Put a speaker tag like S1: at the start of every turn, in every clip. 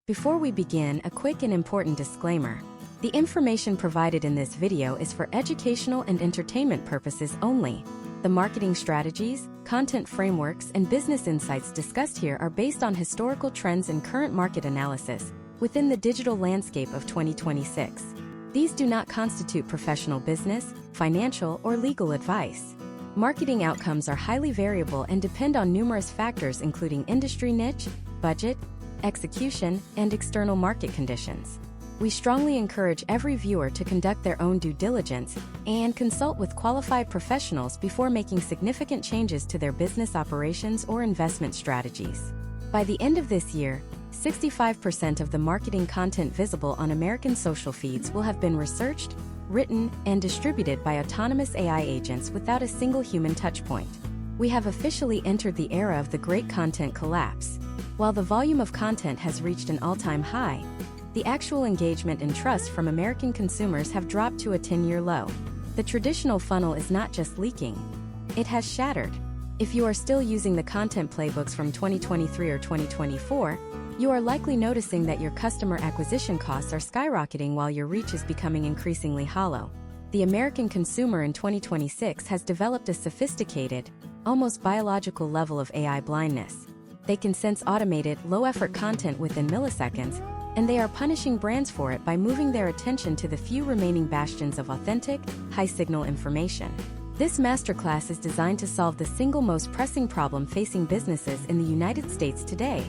S1: Before we begin, a quick and important disclaimer. The information provided in this video is for educational and entertainment purposes only. The marketing strategies, content frameworks, and business insights discussed here are based on historical trends and current market analysis within the digital landscape of 2026. These do not constitute professional business, financial, or legal advice. Marketing outcomes are highly variable and depend on numerous factors including industry niche, budget, execution, and external market conditions. We strongly encourage every viewer to conduct their own due diligence and consult with qualified professionals before making significant changes to their business operations or investment strategies. By the end of this year, 65% of the marketing content visible on American social feeds will have been researched, written, and distributed by autonomous AI agents without a single human touchpoint. We have officially entered the era of the great content collapse. While the volume of content has reached an all-time high, the actual engagement and trust from American consumers have dropped to a 10-year low. The traditional funnel is not just leaking, it has shattered. If you are still using the content playbooks from 2023 or 2024, you are likely noticing that your customer acquisition costs are skyrocketing while your reach is becoming increasingly hollow. The American consumer in 2026 has developed a sophisticated, almost biological level of AI blindness. They can sense automated, low-effort content within milliseconds, and they are punishing brands for it by moving their attention to the few remaining bastions of authentic, high-signal information. This masterclass is designed to solve the single most pressing problem facing businesses in the United States today: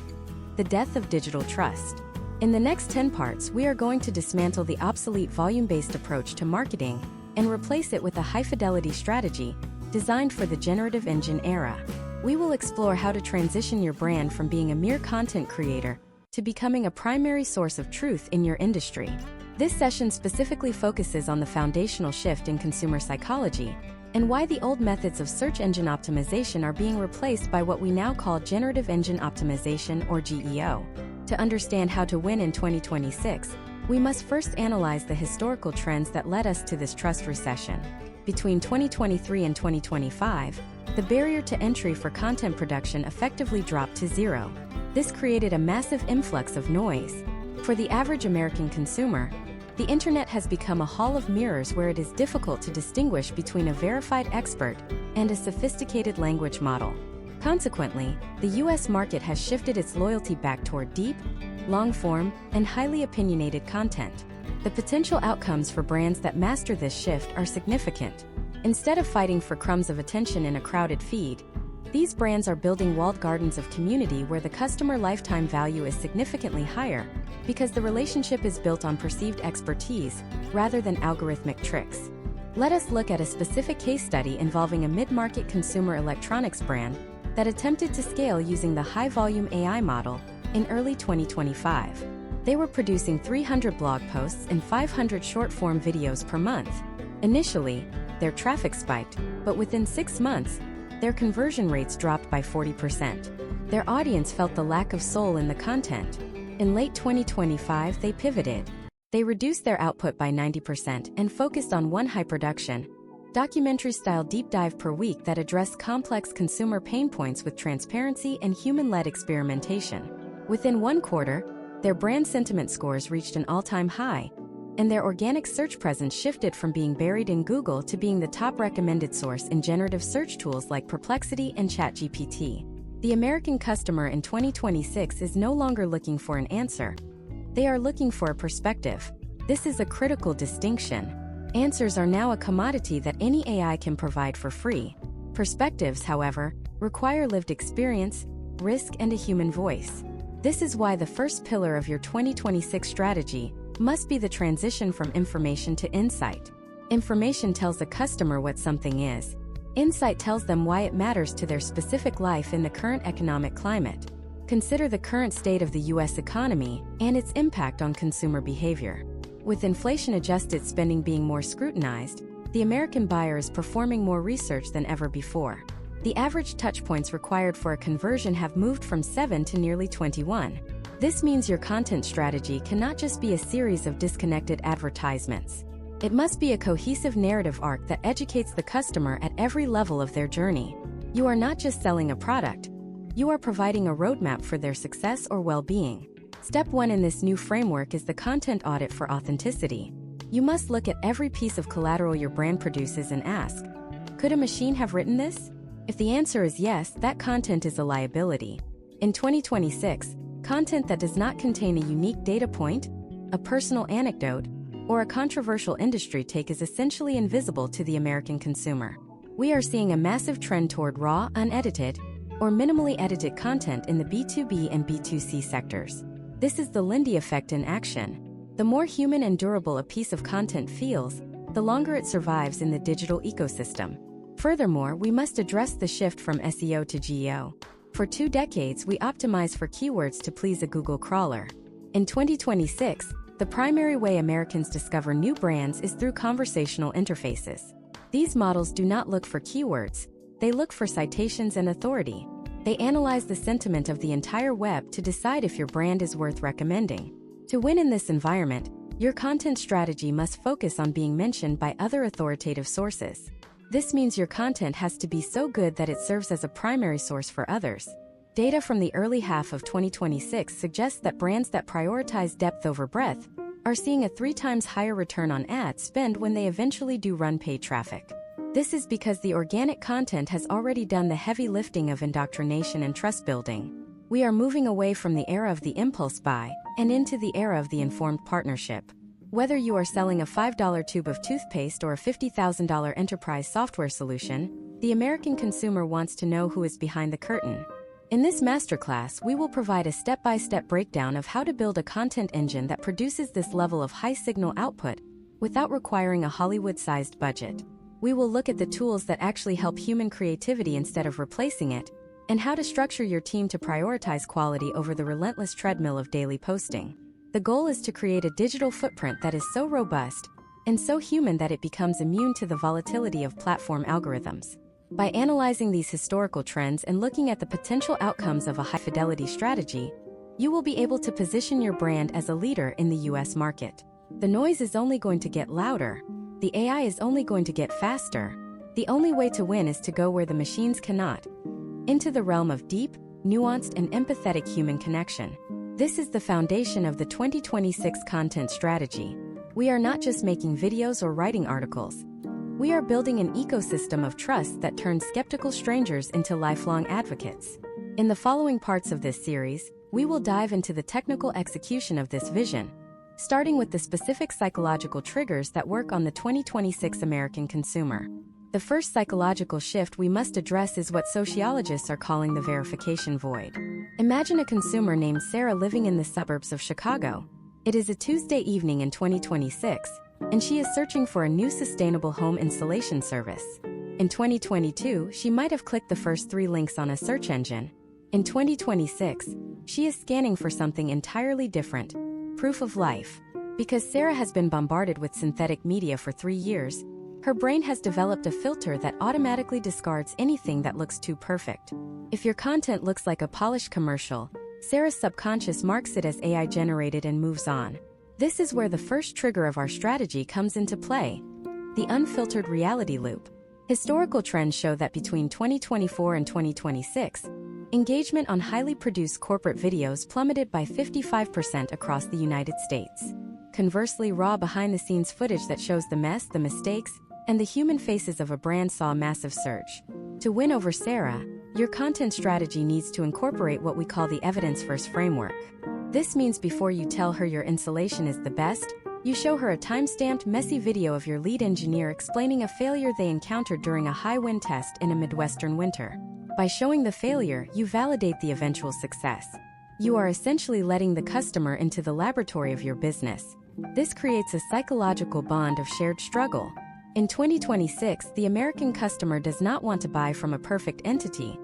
S1: the death of digital trust. In the next 10 parts, we are going to dismantle the obsolete volume-based approach to marketing and replace it with a high-fidelity strategy designed for the generative engine era. We will explore how to transition your brand from being a mere content creator to becoming a primary source of truth in your industry. This session specifically focuses on the foundational shift in consumer psychology and why the old methods of search engine optimization are being replaced by what we now call generative engine optimization, or GEO. To understand how to win in 2026, we must first analyze the historical trends that led us to this trust recession. Between 2023 and 2025, the barrier to entry for content production effectively dropped to zero. This created a massive influx of noise. For the average American consumer, the internet has become a hall of mirrors where it is difficult to distinguish between a verified expert and a sophisticated language model. Consequently, the US market has shifted its loyalty back toward deep, long-form, and highly opinionated content. The potential outcomes for brands that master this shift are significant. Instead of fighting for crumbs of attention in a crowded feed, these brands are building walled gardens of community where the customer lifetime value is significantly higher because the relationship is built on perceived expertise rather than algorithmic tricks. Let us look at a specific case study involving a mid-market consumer electronics brand that attempted to scale using the high-volume AI model in early 2025. They were producing 300 blog posts and 500 short-form videos per month. Initially, their traffic spiked, but within 6 months, their conversion rates dropped by 40%. Their audience felt the lack of soul in the content. In late 2025, they pivoted. They reduced their output by 90% and focused on one high-production, documentary-style deep dive per week that addressed complex consumer pain points with transparency and human-led experimentation. Within 1 quarter, their brand sentiment scores reached an all-time high, and their organic search presence shifted from being buried in Google to being the top recommended source in generative search tools like Perplexity and ChatGPT. The American customer in 2026 is no longer looking for an answer. They are looking for a perspective. This is a critical distinction. Answers are now a commodity that any AI can provide for free. Perspectives, however, require lived experience, risk, and a human voice. This is why the first pillar of your 2026 strategy must be the transition from information to insight. Information tells the customer what something is. Insight tells them why it matters to their specific life in the current economic climate. Consider the current state of the US economy and its impact on consumer behavior. With inflation-adjusted spending being more scrutinized, the American buyer is performing more research than ever before. The average touchpoints required for a conversion have moved from 7 to nearly 21. This means your content strategy cannot just be a series of disconnected advertisements. It must be a cohesive narrative arc that educates the customer at every level of their journey. You are not just selling a product, you are providing a roadmap for their success or well-being. Step 1 in this new framework is the content audit for authenticity. You must look at every piece of collateral your brand produces and ask, could a machine have written this? If the answer is yes, that content is a liability. In 2026, content that does not contain a unique data point, a personal anecdote, or a controversial industry take is essentially invisible to the American consumer. We are seeing a massive trend toward raw, unedited, or minimally edited content in the B2B and B2C sectors. This is the Lindy effect in action. The more human and durable a piece of content feels, the longer it survives in the digital ecosystem. Furthermore, we must address the shift from SEO to GEO. For 2 decades, we optimized for keywords to please a Google crawler. In 2026, the primary way Americans discover new brands is through conversational interfaces. These models do not look for keywords, they look for citations and authority. They analyze the sentiment of the entire web to decide if your brand is worth recommending. To win in this environment, your content strategy must focus on being mentioned by other authoritative sources. This means your content has to be so good that it serves as a primary source for others. Data from the early half of 2026 suggests that brands that prioritize depth over breadth are seeing a 3 times higher return on ad spend when they eventually do run paid traffic. This is because the organic content has already done the heavy lifting of indoctrination and trust building. We are moving away from the era of the impulse buy and into the era of the informed partnership. Whether you are selling a $5 tube of toothpaste or a $50,000 enterprise software solution, the American consumer wants to know who is behind the curtain. In this masterclass, we will provide a step-by-step breakdown of how to build a content engine that produces this level of high signal output without requiring a Hollywood-sized budget. We will look at the tools that actually help human creativity instead of replacing it, and how to structure your team to prioritize quality over the relentless treadmill of daily posting. The goal is to create a digital footprint that is so robust and so human that it becomes immune to the volatility of platform algorithms. By analyzing these historical trends and looking at the potential outcomes of a high-fidelity strategy, you will be able to position your brand as a leader in the US market. The noise is only going to get louder. The AI is only going to get faster. The only way to win is to go where the machines cannot, into the realm of deep, nuanced, and empathetic human connection. This is the foundation of the 2026 content strategy. We are not just making videos or writing articles. We are building an ecosystem of trust that turns skeptical strangers into lifelong advocates. In the following parts of this series, we will dive into the technical execution of this vision, starting with the specific psychological triggers that work on the 2026 American consumer. The first psychological shift we must address is what sociologists are calling the verification void. Imagine a consumer named Sarah living in the suburbs of Chicago. It is a Tuesday evening in 2026, and she is searching for a new sustainable home insulation service. In 2022, she might have clicked the first 3 links on a search engine. In 2026, she is scanning for something entirely different: proof of life. Because Sarah has been bombarded with synthetic media for 3 years, her brain has developed a filter that automatically discards anything that looks too perfect. If your content looks like a polished commercial, Sarah's subconscious marks it as AI generated and moves on. This is where the first trigger of our strategy comes into play: the unfiltered reality loop. Historical trends show that between 2024 and 2026, engagement on highly produced corporate videos plummeted by 55% across the United States. Conversely, raw behind-the-scenes footage that shows the mess, the mistakes, and the human faces of a brand saw a massive surge. To win over Sarah, your content strategy needs to incorporate what we call the evidence-first framework. This means before you tell her your insulation is the best, you show her a time-stamped, messy video of your lead engineer explaining a failure they encountered during a high-wind test in a Midwestern winter. By showing the failure, you validate the eventual success. You are essentially letting the customer into the laboratory of your business. This creates a psychological bond of shared struggle. In 2026, the American customer does not want to buy from a perfect entity.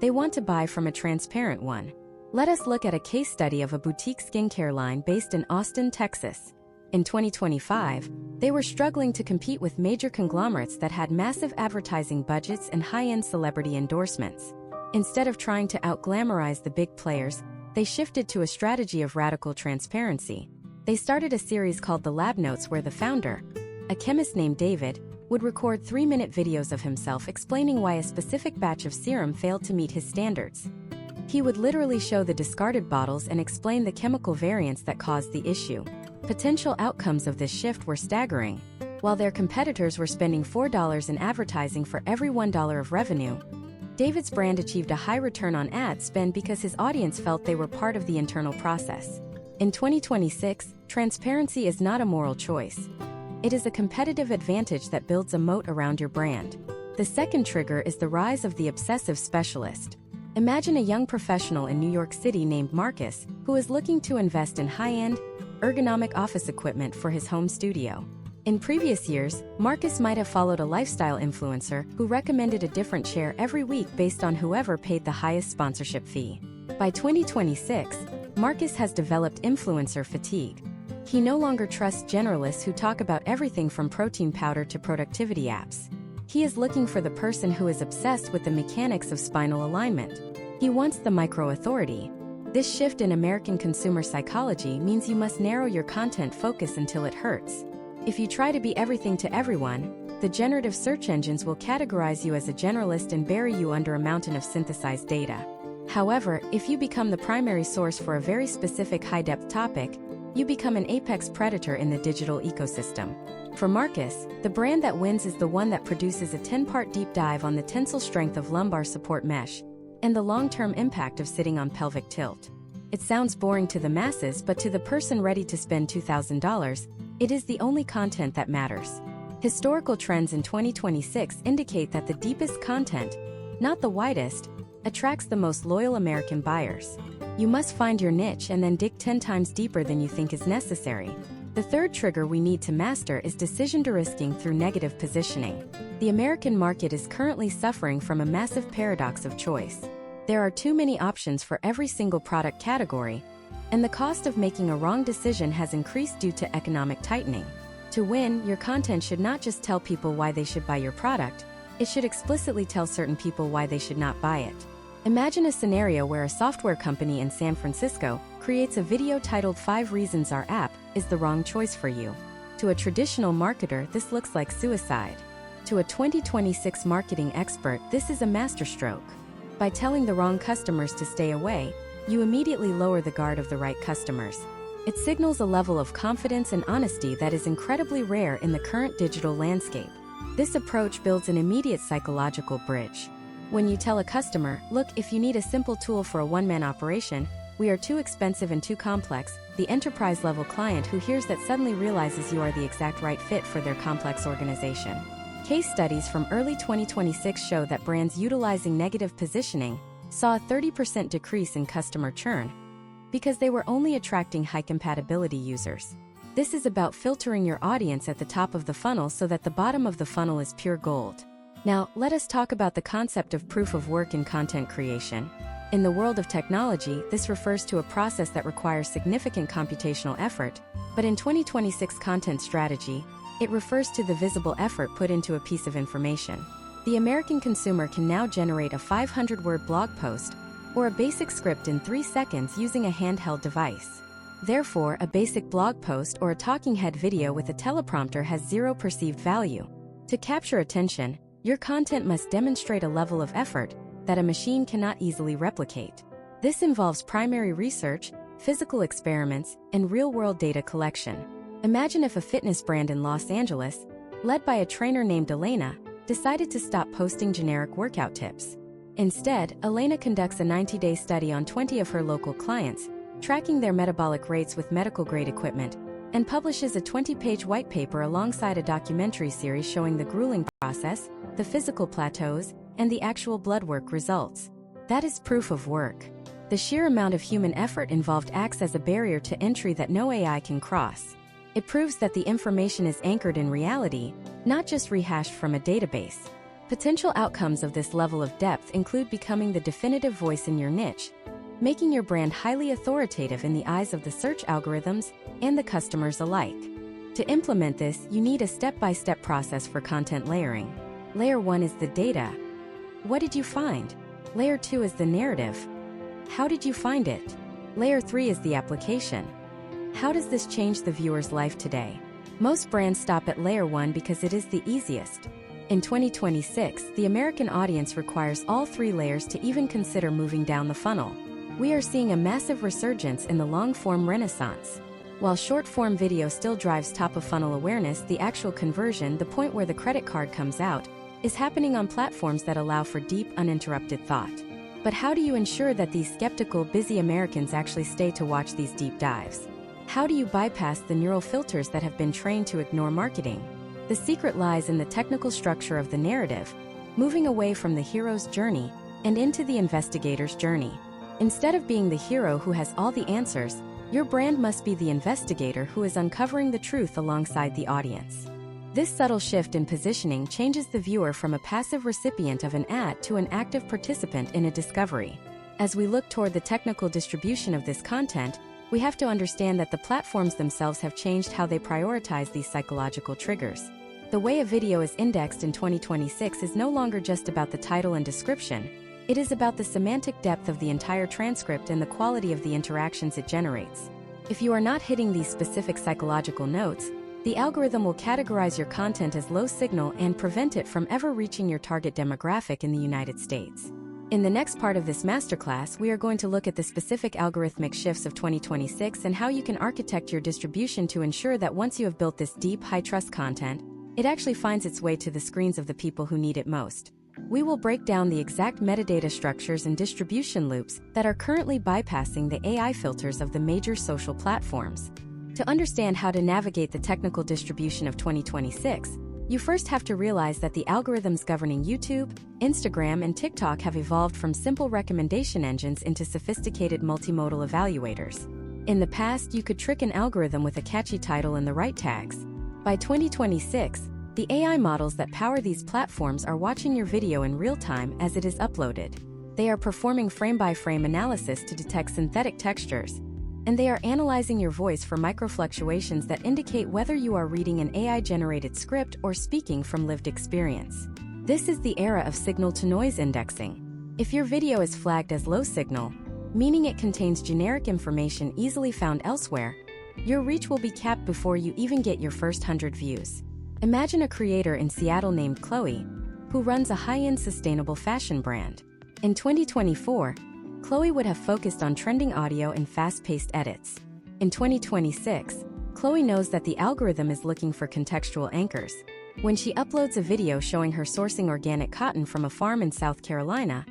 S1: They want to buy from a transparent one. Let us look at a case study of a boutique skincare line based in Austin, Texas. In 2025, they were struggling to compete with major conglomerates that had massive advertising budgets and high-end celebrity endorsements. Instead of trying to out-glamorize the big players, they shifted to a strategy of radical transparency. They started a series called The Lab Notes, where the founder, a chemist named David, would record 3-minute videos of himself explaining why a specific batch of serum failed to meet his standards. He would literally show the discarded bottles and explain the chemical variants that caused the issue. Potential outcomes of this shift were staggering. While their competitors were spending $4 in advertising for every $1 of revenue, David's brand achieved a high return on ad spend because his audience felt they were part of the internal process. In 2026, transparency is not a moral choice. It is a competitive advantage that builds a moat around your brand. The second trigger is the rise of the obsessive specialist. Imagine a young professional in New York City named Marcus, who is looking to invest in high-end, ergonomic office equipment for his home studio. In previous years, Marcus might have followed a lifestyle influencer who recommended a different chair every week based on whoever paid the highest sponsorship fee. By 2026, Marcus has developed influencer fatigue. He no longer trusts generalists who talk about everything from protein powder to productivity apps. He is looking for the person who is obsessed with the mechanics of spinal alignment. He wants the micro-authority. This shift in American consumer psychology means you must narrow your content focus until it hurts. If you try to be everything to everyone, the generative search engines will categorize you as a generalist and bury you under a mountain of synthesized data. However, if you become the primary source for a very specific high-depth topic, you become an apex predator in the digital ecosystem. For Marcus, the brand that wins is the one that produces a 10-part deep dive on the tensile strength of lumbar support mesh and the long-term impact of sitting on pelvic tilt. It sounds boring to the masses, but to the person ready to spend $2,000, it is the only content that matters. Historical trends in 2026 indicate that the deepest content, not the widest, attracts the most loyal American buyers. You must find your niche and then dig 10 times deeper than you think is necessary. The third trigger we need to master is decision de-risking through negative positioning. The American market is currently suffering from a massive paradox of choice. There are too many options for every single product category, and the cost of making a wrong decision has increased due to economic tightening. To win, your content should not just tell people why they should buy your product, it should explicitly tell certain people why they should not buy it. Imagine a scenario where a software company in San Francisco creates a video titled 5 Reasons Our App is the Wrong Choice for You. To a traditional marketer, this looks like suicide. To a 2026 marketing expert, this is a masterstroke. By telling the wrong customers to stay away, you immediately lower the guard of the right customers. It signals a level of confidence and honesty that is incredibly rare in the current digital landscape. This approach builds an immediate psychological bridge. When you tell a customer, look, if you need a simple tool for a one-man operation, we are too expensive and too complex, the enterprise-level client who hears that suddenly realizes you are the exact right fit for their complex organization. Case studies from early 2026 show that brands utilizing negative positioning saw a 30% decrease in customer churn because they were only attracting high-compatibility users. This is about filtering your audience at the top of the funnel so that the bottom of the funnel is pure gold. Now, let us talk about the concept of proof of work in content creation. In the world of technology, this refers to a process that requires significant computational effort, but in 2026 content strategy, it refers to the visible effort put into a piece of information. The American consumer can now generate a 500-word blog post or a basic script in 3 seconds using a handheld device. Therefore, a basic blog post or a talking head video with a teleprompter has zero perceived value. To capture attention, your content must demonstrate a level of effort that a machine cannot easily replicate. This involves primary research, physical experiments, and real-world data collection. Imagine if a fitness brand in Los Angeles, led by a trainer named Elena, decided to stop posting generic workout tips. Instead, Elena conducts a 90-day study on 20 of her local clients, tracking their metabolic rates with medical-grade equipment, and publishes a 20-page white paper alongside a documentary series showing the grueling process, the physical plateaus, and the actual blood work results. That is proof of work. The sheer amount of human effort involved acts as a barrier to entry that no AI can cross. It proves that the information is anchored in reality, not just rehashed from a database. Potential outcomes of this level of depth include becoming the definitive voice in your niche, making your brand highly authoritative in the eyes of the search algorithms and the customers alike. To implement this, you need a step-by-step process for content layering. Layer 1 is the data. What did you find? Layer 2 is the narrative. How did you find it? Layer 3 is the application. How does this change the viewer's life today? Most brands stop at layer 1 because it is the easiest. In 2026, the American audience requires all three layers to even consider moving down the funnel. We are seeing a massive resurgence in the long-form renaissance. While short-form video still drives top-of-funnel awareness, the actual conversion, the point where the credit card comes out, is happening on platforms that allow for deep, uninterrupted thought. But how do you ensure that these skeptical, busy Americans actually stay to watch these deep dives? How do you bypass the neural filters that have been trained to ignore marketing? The secret lies in the technical structure of the narrative, moving away from the hero's journey and into the investigator's journey. Instead of being the hero who has all the answers, your brand must be the investigator who is uncovering the truth alongside the audience. This subtle shift in positioning changes the viewer from a passive recipient of an ad to an active participant in a discovery. As we look toward the technical distribution of this content, we have to understand that the platforms themselves have changed how they prioritize these psychological triggers. The way a video is indexed in 2026 is no longer just about the title and description. It is about the semantic depth of the entire transcript and the quality of the interactions it generates. If you are not hitting these specific psychological notes, the algorithm will categorize your content as low signal and prevent it from ever reaching your target demographic in the United States. In the next part of this masterclass, we are going to look at the specific algorithmic shifts of 2026 and how you can architect your distribution to ensure that once you have built this deep, high-trust content, it actually finds its way to the screens of the people who need it most. We will break down the exact metadata structures and distribution loops that are currently bypassing the AI filters of the major social platforms. To understand how to navigate the technical distribution of 2026, you first have to realize that the algorithms governing YouTube, Instagram, and TikTok have evolved from simple recommendation engines into sophisticated multimodal evaluators. In the past, you could trick an algorithm with a catchy title and the right tags. By 2026, the AI models that power these platforms are watching your video in real time as it is uploaded. They are performing frame-by-frame analysis to detect synthetic textures, and they are analyzing your voice for microfluctuations that indicate whether you are reading an AI-generated script or speaking from lived experience. This is the era of signal-to-noise indexing. If your video is flagged as low signal, meaning it contains generic information easily found elsewhere, your reach will be capped before you even get your first 100 views. Imagine a creator in Seattle named Chloe, who runs a high-end sustainable fashion brand. In 2024, Chloe would have focused on trending audio and fast-paced edits. In 2026, Chloe knows that the algorithm is looking for contextual anchors. When she uploads a video showing her sourcing organic cotton from a farm in South Carolina,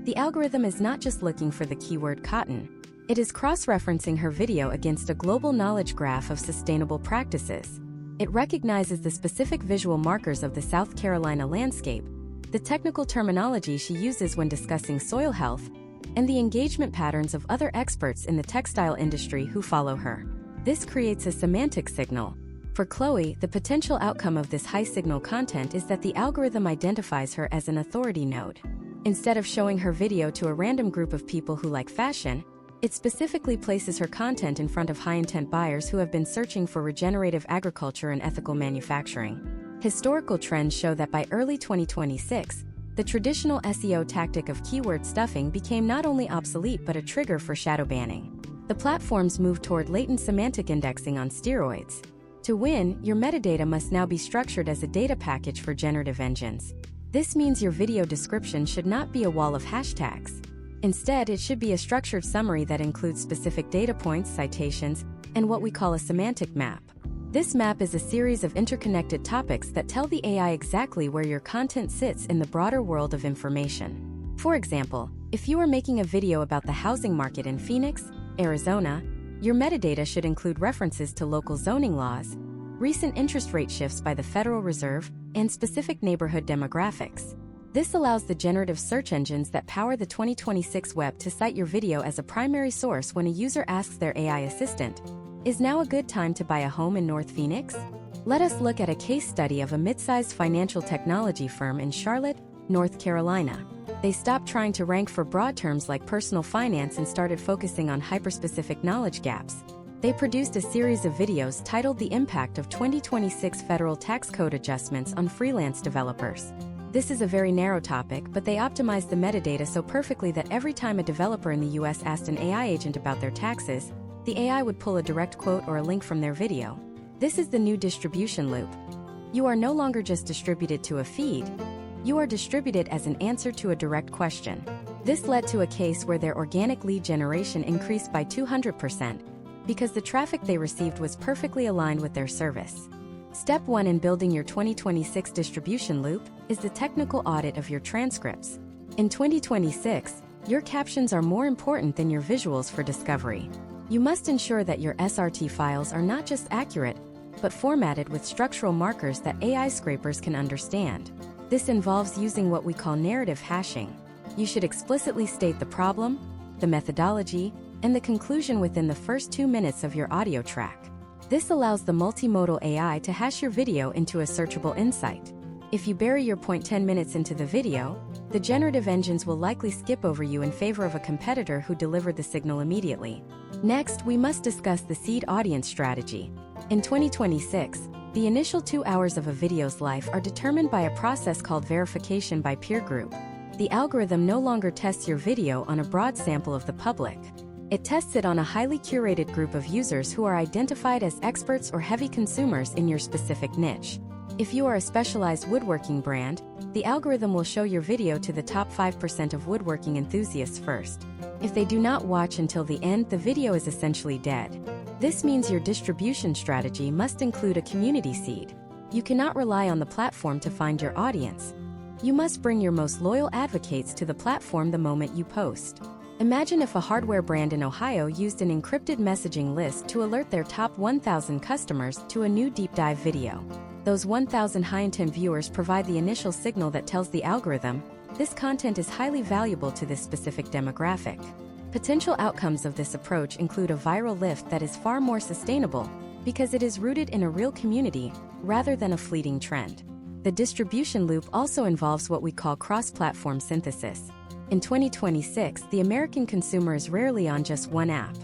S1: the algorithm is not just looking for the keyword cotton. It is cross-referencing her video against a global knowledge graph of sustainable practices. It recognizes the specific visual markers of the South Carolina landscape, the technical terminology she uses when discussing soil health, and the engagement patterns of other experts in the textile industry who follow her. This creates a semantic signal. For Chloe, the potential outcome of this high-signal content is that the algorithm identifies her as an authority node. Instead of showing her video to a random group of people who like fashion, it specifically places her content in front of high-intent buyers who have been searching for regenerative agriculture and ethical manufacturing. Historical trends show that by early 2026, the traditional SEO tactic of keyword stuffing became not only obsolete but a trigger for shadow banning. The platforms moved toward latent semantic indexing on steroids. To win, your metadata must now be structured as a data package for generative engines. This means your video description should not be a wall of hashtags. Instead, it should be a structured summary that includes specific data points, citations, and what we call a semantic map. This map is a series of interconnected topics that tell the AI exactly where your content sits in the broader world of information. For example, if you are making a video about the housing market in Phoenix, Arizona, your metadata should include references to local zoning laws, recent interest rate shifts by the Federal Reserve, and specific neighborhood demographics. This allows the generative search engines that power the 2026 web to cite your video as a primary source when a user asks their AI assistant, "Is now a good time to buy a home in North Phoenix?" Let us look at a case study of a mid-sized financial technology firm in Charlotte, North Carolina. They stopped trying to rank for broad terms like personal finance and started focusing on hyper-specific knowledge gaps. They produced a series of videos titled "The Impact of 2026 Federal Tax Code Adjustments on Freelance Developers." This is a very narrow topic, but they optimized the metadata so perfectly that every time a developer in the US asked an AI agent about their taxes, the AI would pull a direct quote or a link from their video. This is the new distribution loop. You are no longer just distributed to a feed, you are distributed as an answer to a direct question. This led to a case where their organic lead generation increased by 200% because the traffic they received was perfectly aligned with their service. Step 1 in building your 2026 distribution loop is the technical audit of your transcripts. In 2026, your captions are more important than your visuals for discovery. You must ensure that your SRT files are not just accurate, but formatted with structural markers that AI scrapers can understand. This involves using what we call narrative hashing. You should explicitly state the problem, the methodology, and the conclusion within the first 2 minutes of your audio track. This allows the multimodal AI to hash your video into a searchable insight. If you bury your point 10 minutes into the video, the generative engines will likely skip over you in favor of a competitor who delivered the signal immediately. Next, we must discuss the seed audience strategy. In 2026, the initial 2 hours of a video's life are determined by a process called verification by peer group. The algorithm no longer tests your video on a broad sample of the public. It tests it on a highly curated group of users who are identified as experts or heavy consumers in your specific niche. If you are a specialized woodworking brand, the algorithm will show your video to the top 5% of woodworking enthusiasts first. If they do not watch until the end, the video is essentially dead. This means your distribution strategy must include a community seed. You cannot rely on the platform to find your audience. You must bring your most loyal advocates to the platform the moment you post. Imagine if a hardware brand in Ohio used an encrypted messaging list to alert their top 1,000 customers to a new deep dive video. Those 1,000 high-intent viewers provide the initial signal that tells the algorithm, this content is highly valuable to this specific demographic. Potential outcomes of this approach include a viral lift that is far more sustainable because it is rooted in a real community rather than a fleeting trend. The distribution loop also involves what we call cross-platform synthesis. In 2026, the American consumer is rarely on just one app.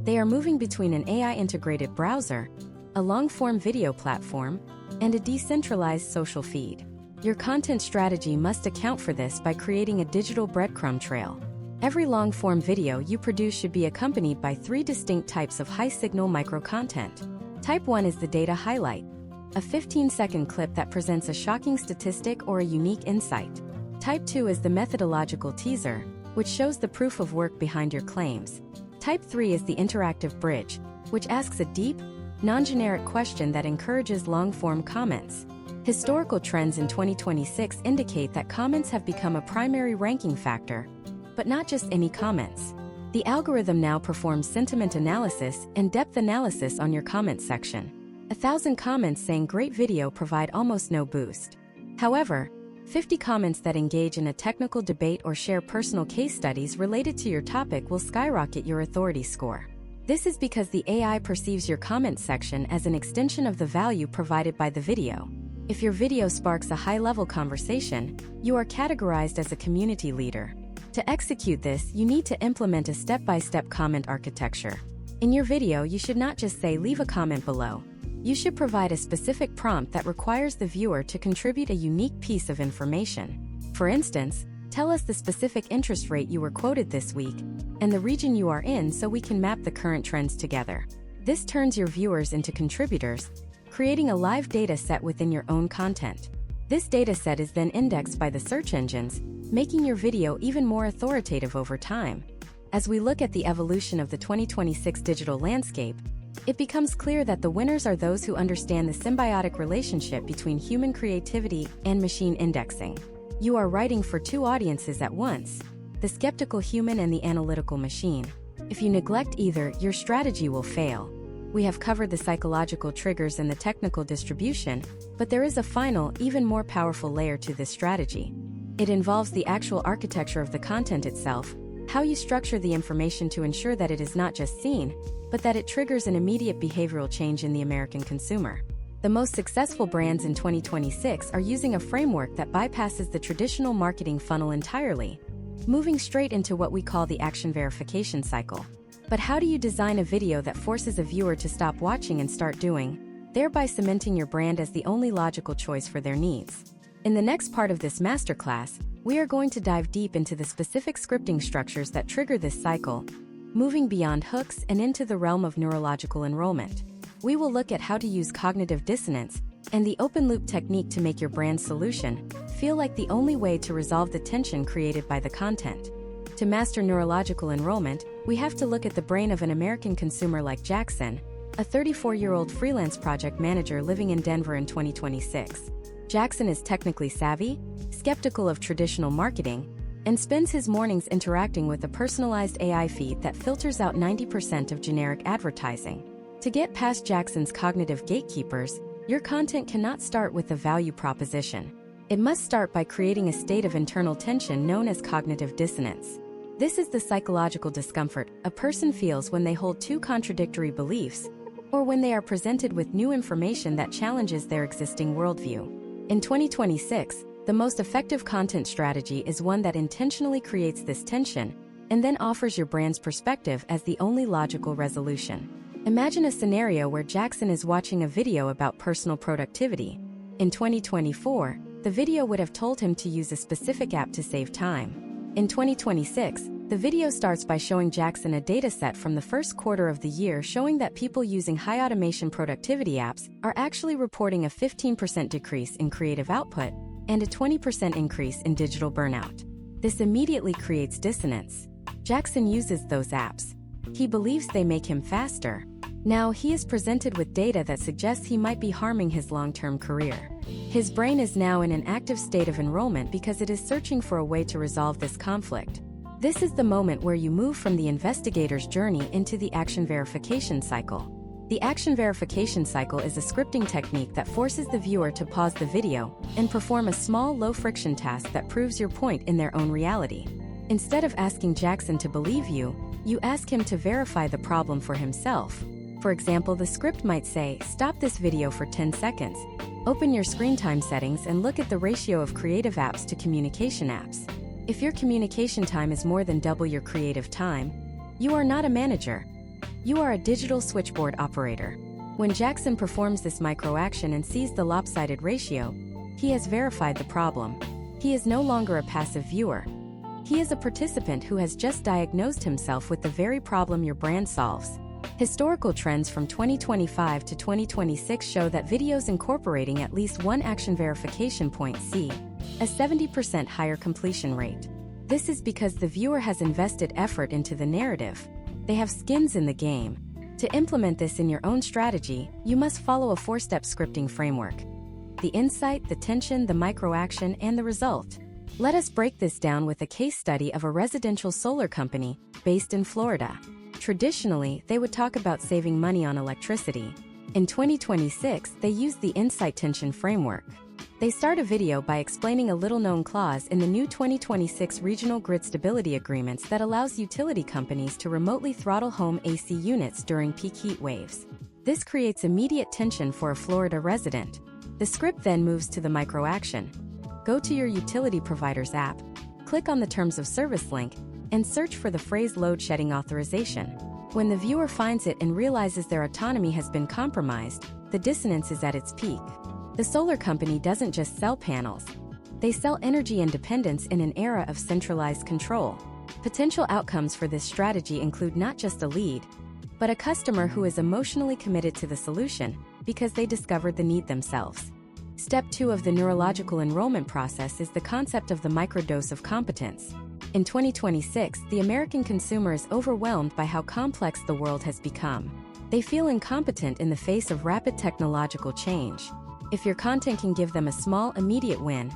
S1: They are moving between an AI-integrated browser, a long-form video platform, and a decentralized social feed. Your content strategy must account for this by creating a digital breadcrumb trail. Every long-form video you produce should be accompanied by 3 distinct types of high-signal micro-content. Type 1 is the data highlight, a 15-second clip that presents a shocking statistic or a unique insight. Type 2 is the methodological teaser, which shows the proof of work behind your claims. Type 3 is the interactive bridge, which asks a deep, non-generic question that encourages long-form comments. Historical trends in 2026 indicate that comments have become a primary ranking factor, but not just any comments. The algorithm now performs sentiment analysis and depth analysis on your comment section. 1,000 comments saying great video provide almost no boost. However, 50 comments that engage in a technical debate or share personal case studies related to your topic will skyrocket your authority score. This is because the AI perceives your comment section as an extension of the value provided by the video. If your video sparks a high-level conversation, you are categorized as a community leader. To execute this, you need to implement a step-by-step comment architecture. In your video, you should not just say, "Leave a comment below." You should provide a specific prompt that requires the viewer to contribute a unique piece of information. For instance, tell us the specific interest rate you were quoted this week and the region you are in so we can map the current trends together. This turns your viewers into contributors, creating a live data set within your own content. This data set is then indexed by the search engines, making your video even more authoritative over time. As we look at the evolution of the 2026 digital landscape, it becomes clear that the winners are those who understand the symbiotic relationship between human creativity and machine indexing. You are writing for 2 audiences at once, the skeptical human and the analytical machine. If you neglect either, your strategy will fail. We have covered the psychological triggers and the technical distribution, but there is a final, even more powerful layer to this strategy. It involves the actual architecture of the content itself, how you structure the information to ensure that it is not just seen, but that it triggers an immediate behavioral change in the American consumer. The most successful brands in 2026 are using a framework that bypasses the traditional marketing funnel entirely, moving straight into what we call the action verification cycle. But how do you design a video that forces a viewer to stop watching and start doing, thereby cementing your brand as the only logical choice for their needs? In the next part of this masterclass, we are going to dive deep into the specific scripting structures that trigger this cycle, moving beyond hooks and into the realm of neurological enrollment. We will look at how to use cognitive dissonance, and the open-loop technique to make your brand's solution feel like the only way to resolve the tension created by the content. To master neurological enrollment, we have to look at the brain of an American consumer like Jackson, a 34-year-old freelance project manager living in Denver in 2026. Jackson is technically savvy, skeptical of traditional marketing, and spends his mornings interacting with a personalized AI feed that filters out 90% of generic advertising. To get past Jackson's cognitive gatekeepers, your content cannot start with the value proposition. It must start by creating a state of internal tension known as cognitive dissonance. This is the psychological discomfort a person feels when they hold two contradictory beliefs, or when they are presented with new information that challenges their existing worldview. In 2026, the most effective content strategy is one that intentionally creates this tension and then offers your brand's perspective as the only logical resolution. Imagine a scenario where Jackson is watching a video about personal productivity. In 2024, the video would have told him to use a specific app to save time. In 2026, the video starts by showing Jackson a dataset from the first quarter of the year showing that people using high-automation productivity apps are actually reporting a 15% decrease in creative output and a 20% increase in digital burnout. This immediately creates dissonance. Jackson uses those apps. He believes they make him faster. Now he is presented with data that suggests he might be harming his long-term career. His brain is now in an active state of enrollment because it is searching for a way to resolve this conflict. This is the moment where you move from the investigator's journey into the action verification cycle. The action verification cycle is a scripting technique that forces the viewer to pause the video and perform a small, low-friction task that proves your point in their own reality. Instead of asking Jackson to believe you, you ask him to verify the problem for himself. For example, the script might say, "Stop this video for 10 seconds. Open your screen time settings and look at the ratio of creative apps to communication apps. If your communication time is more than double your creative time, you are not a manager. You are a digital switchboard operator." When Jackson performs this micro-action and sees the lopsided ratio, he has verified the problem. He is no longer a passive viewer. He is a participant who has just diagnosed himself with the very problem your brand solves. Historical trends from 2025 to 2026 show that videos incorporating at least one action verification point see a 70% higher completion rate. This is because the viewer has invested effort into the narrative. They have skins in the game. To implement this in your own strategy, you must follow a 4-step scripting framework: the insight, the tension, the micro-action, and the result. Let us break this down with a case study of a residential solar company based in Florida. Traditionally, they would talk about saving money on electricity. In 2026, they used the insight tension framework. They start a video by explaining a little-known clause in the new 2026 Regional Grid Stability Agreements that allows utility companies to remotely throttle home AC units during peak heat waves. This creates immediate tension for a Florida resident. The script then moves to the micro-action. Go to your utility provider's app, click on the Terms of Service link, and search for the phrase load shedding authorization. When the viewer finds it and realizes their autonomy has been compromised, the dissonance is at its peak. The solar company doesn't just sell panels. They sell energy independence in an era of centralized control. Potential outcomes for this strategy include not just a lead, but a customer who is emotionally committed to the solution because they discovered the need themselves. Step 2 of the neurological enrollment process is the concept of the microdose of competence. In 2026, the American consumer is overwhelmed by how complex the world has become. They feel incompetent in the face of rapid technological change. If your content can give them a small, immediate win,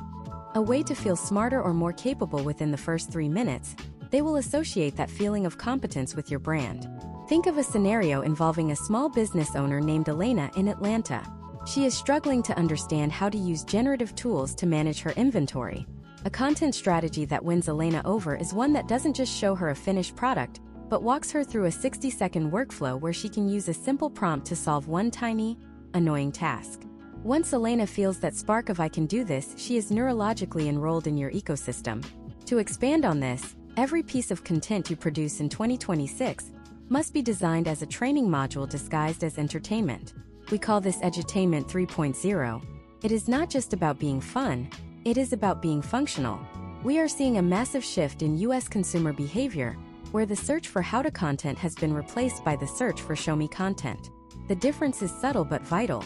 S1: a way to feel smarter or more capable within the first 3 minutes, they will associate that feeling of competence with your brand. Think of a scenario involving a small business owner named Elena in Atlanta. She is struggling to understand how to use generative tools to manage her inventory. A content strategy that wins Elena over is one that doesn't just show her a finished product, but walks her through a 60-second workflow where she can use a simple prompt to solve one tiny, annoying task. Once Elena feels that spark of "I can do this," she is neurologically enrolled in your ecosystem. To expand on this, every piece of content you produce in 2026 must be designed as a training module disguised as entertainment. We call this Edutainment 3.0. It is not just about being fun, it is about being functional. We are seeing a massive shift in US consumer behavior, where the search for how-to content has been replaced by the search for show-me content. The difference is subtle but vital.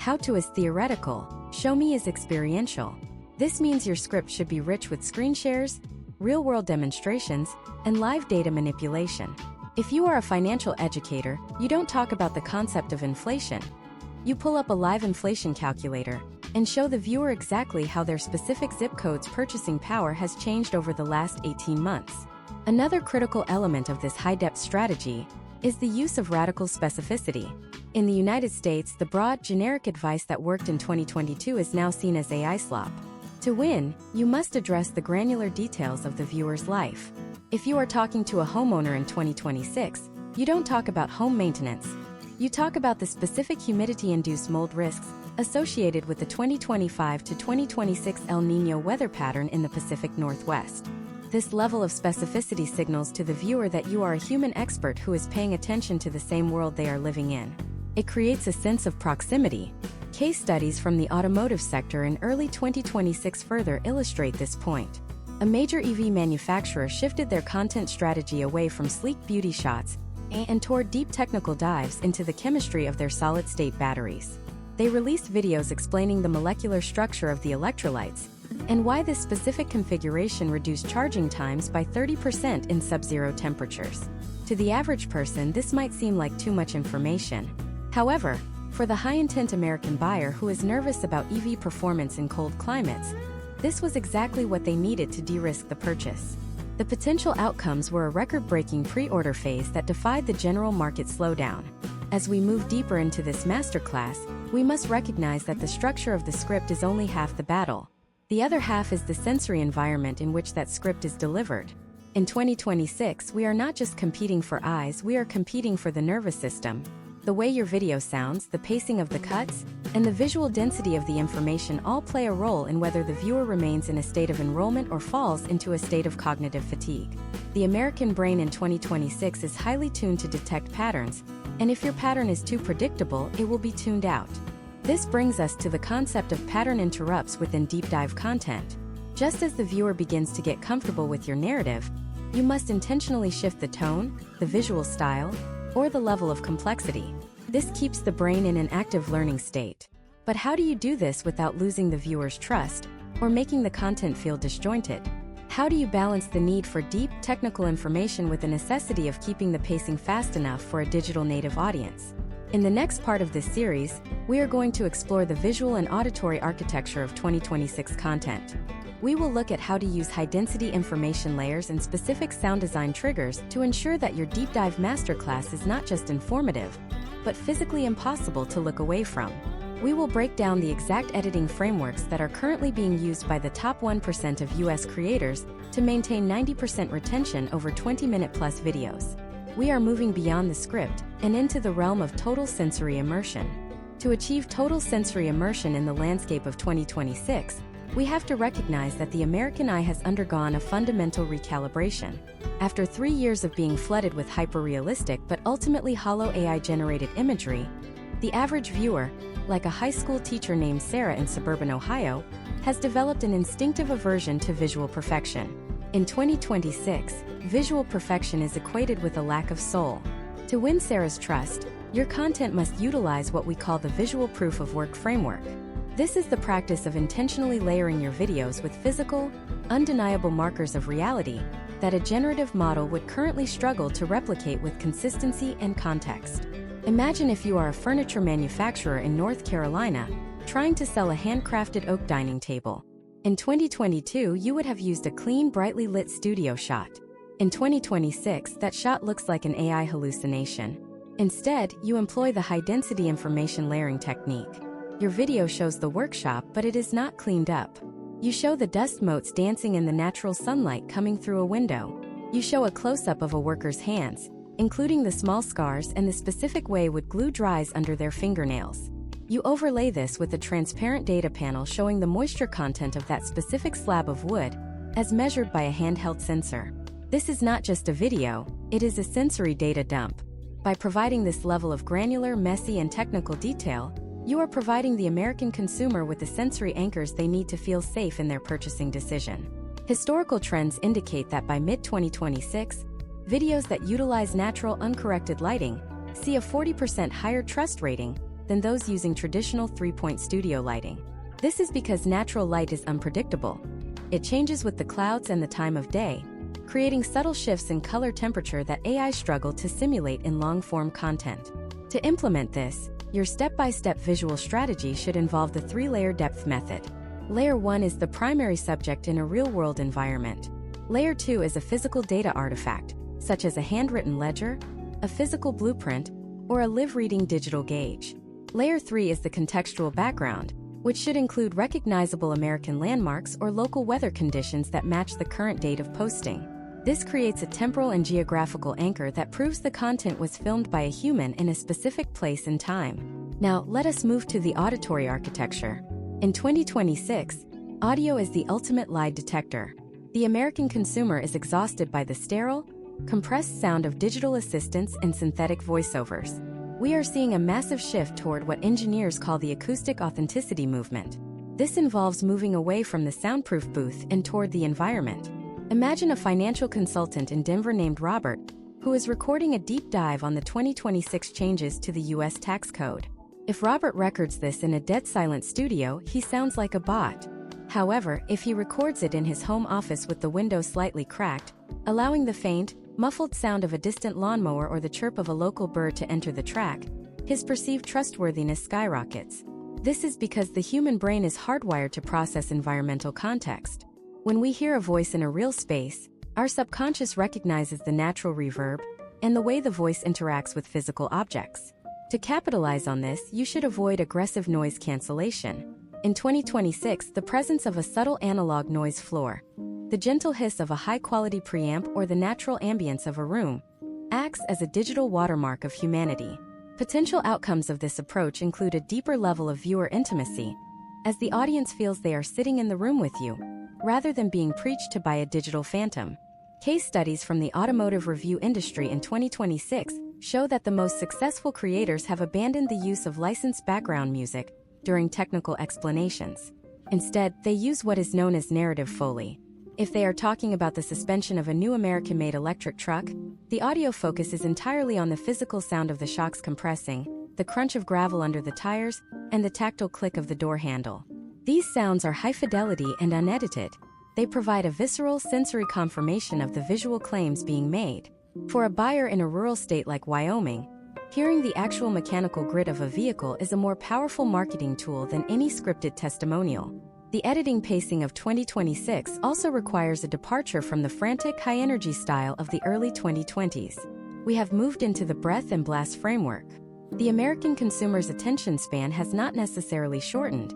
S1: How to is theoretical, show me is experiential. This means your script should be rich with screen shares, real-world demonstrations, and live data manipulation. If you are a financial educator, you don't talk about the concept of inflation. You pull up a live inflation calculator and show the viewer exactly how their specific zip code's purchasing power has changed over the last 18 months. Another critical element of this high-depth strategy is the use of radical specificity. In the United States, the broad, generic advice that worked in 2022 is now seen as AI slop. To win, you must address the granular details of the viewer's life. If you are talking to a homeowner in 2026, you don't talk about home maintenance. You talk about the specific humidity-induced mold risks associated with the 2025 to 2026 El Niño weather pattern in the Pacific Northwest. This level of specificity signals to the viewer that you are a human expert who is paying attention to the same world they are living in. It creates a sense of proximity. Case studies from the automotive sector in early 2026 further illustrate this point. A major EV manufacturer shifted their content strategy away from sleek beauty shots and toward deep technical dives into the chemistry of their solid-state batteries. They released videos explaining the molecular structure of the electrolytes and why this specific configuration reduced charging times by 30% in sub-zero temperatures. To the average person, this might seem like too much information. However, for the high-intent American buyer who is nervous about EV performance in cold climates, this was exactly what they needed to de-risk the purchase. The potential outcomes were a record-breaking pre-order phase that defied the general market slowdown. As we move deeper into this masterclass, we must recognize that the structure of the script is only half the battle. The other half is the sensory environment in which that script is delivered. In 2026, we are not just competing for eyes, we are competing for the nervous system. The way your video sounds, the pacing of the cuts, and the visual density of the information all play a role in whether the viewer remains in a state of enrollment or falls into a state of cognitive fatigue. The American brain in 2026 is highly tuned to detect patterns, and if your pattern is too predictable, it will be tuned out. This brings us to the concept of pattern interrupts within deep dive content. Just as the viewer begins to get comfortable with your narrative, you must intentionally shift the tone, the visual style, or the level of complexity. This keeps the brain in an active learning state. But how do you do this without losing the viewer's trust or making the content feel disjointed? How do you balance the need for deep, technical information with the necessity of keeping the pacing fast enough for a digital native audience? In the next part of this series, we are going to explore the visual and auditory architecture of 2026 content. We will look at how to use high-density information layers and specific sound design triggers to ensure that your deep dive masterclass is not just informative, but physically impossible to look away from. We will break down the exact editing frameworks that are currently being used by the top 1% of US creators to maintain 90% retention over 20-minute-plus videos. We are moving beyond the script and into the realm of total sensory immersion. To achieve total sensory immersion in the landscape of 2026, we have to recognize that the American eye has undergone a fundamental recalibration. After 3 years of being flooded with hyper-realistic but ultimately hollow AI-generated imagery, the average viewer, like a high school teacher named Sarah in suburban Ohio, has developed an instinctive aversion to visual perfection. In 2026, visual perfection is equated with a lack of soul. To win Sarah's trust, your content must utilize what we call the visual proof of work framework. This is the practice of intentionally layering your videos with physical, undeniable markers of reality that a generative model would currently struggle to replicate with consistency and context. Imagine if you are a furniture manufacturer in North Carolina trying to sell a handcrafted oak dining table. In 2022, you would have used a clean, brightly lit studio shot. In 2026, that shot looks like an AI hallucination. Instead, you employ the high-density information layering technique. Your video shows the workshop, but it is not cleaned up. You show the dust motes dancing in the natural sunlight coming through a window. You show a close-up of a worker's hands, including the small scars and the specific way wood glue dries under their fingernails. You overlay this with a transparent data panel showing the moisture content of that specific slab of wood, as measured by a handheld sensor. This is not just a video, it is a sensory data dump. By providing this level of granular, messy, and technical detail, you are providing the American consumer with the sensory anchors they need to feel safe in their purchasing decision. Historical trends indicate that by mid-2026, videos that utilize natural, uncorrected lighting see a 40% higher trust rating than those using traditional 3-point studio lighting. This is because natural light is unpredictable. It changes with the clouds and the time of day, creating subtle shifts in color temperature that AI struggle to simulate in long-form content. To implement this, your step-by-step visual strategy should involve the 3-layer depth method. Layer 1 is the primary subject in a real-world environment. Layer 2 is a physical data artifact, such as a handwritten ledger, a physical blueprint, or a live-reading digital gauge. Layer 3 is the contextual background, which should include recognizable American landmarks or local weather conditions that match the current date of posting. This creates a temporal and geographical anchor that proves the content was filmed by a human in a specific place and time. Now, let us move to the auditory architecture. In 2026, audio is the ultimate lie detector. The American consumer is exhausted by the sterile, compressed sound of digital assistants and synthetic voiceovers. We are seeing a massive shift toward what engineers call the acoustic authenticity movement. This involves moving away from the soundproof booth and toward the environment. Imagine a financial consultant in Denver named Robert, who is recording a deep dive on the 2026 changes to the US tax code. If Robert records this in a dead-silent studio, he sounds like a bot. However, if he records it in his home office with the window slightly cracked, allowing the faint, muffled sound of a distant lawnmower or the chirp of a local bird to enter the track, his perceived trustworthiness skyrockets. This is because the human brain is hardwired to process environmental context. When we hear a voice in a real space, our subconscious recognizes the natural reverb and the way the voice interacts with physical objects. To capitalize on this, you should avoid aggressive noise cancellation. In 2026, the presence of a subtle analog noise floor, the gentle hiss of a high-quality preamp or the natural ambience of a room, acts as a digital watermark of humanity. Potential outcomes of this approach include a deeper level of viewer intimacy, as the audience feels they are sitting in the room with you, rather than being preached to by a digital phantom. Case studies from the automotive review industry in 2026 show that the most successful creators have abandoned the use of licensed background music during technical explanations. Instead, they use what is known as narrative foley. If they are talking about the suspension of a new American-made electric truck, the audio focus is entirely on the physical sound of the shocks compressing, the crunch of gravel under the tires, and the tactile click of the door handle. These sounds are high fidelity and unedited. They provide a visceral sensory confirmation of the visual claims being made. For a buyer in a rural state like Wyoming, hearing the actual mechanical grit of a vehicle is a more powerful marketing tool than any scripted testimonial. The editing pacing of 2026 also requires a departure from the frantic, high-energy style of the early 2020s. We have moved into the breath and blast framework. The American consumer's attention span has not necessarily shortened.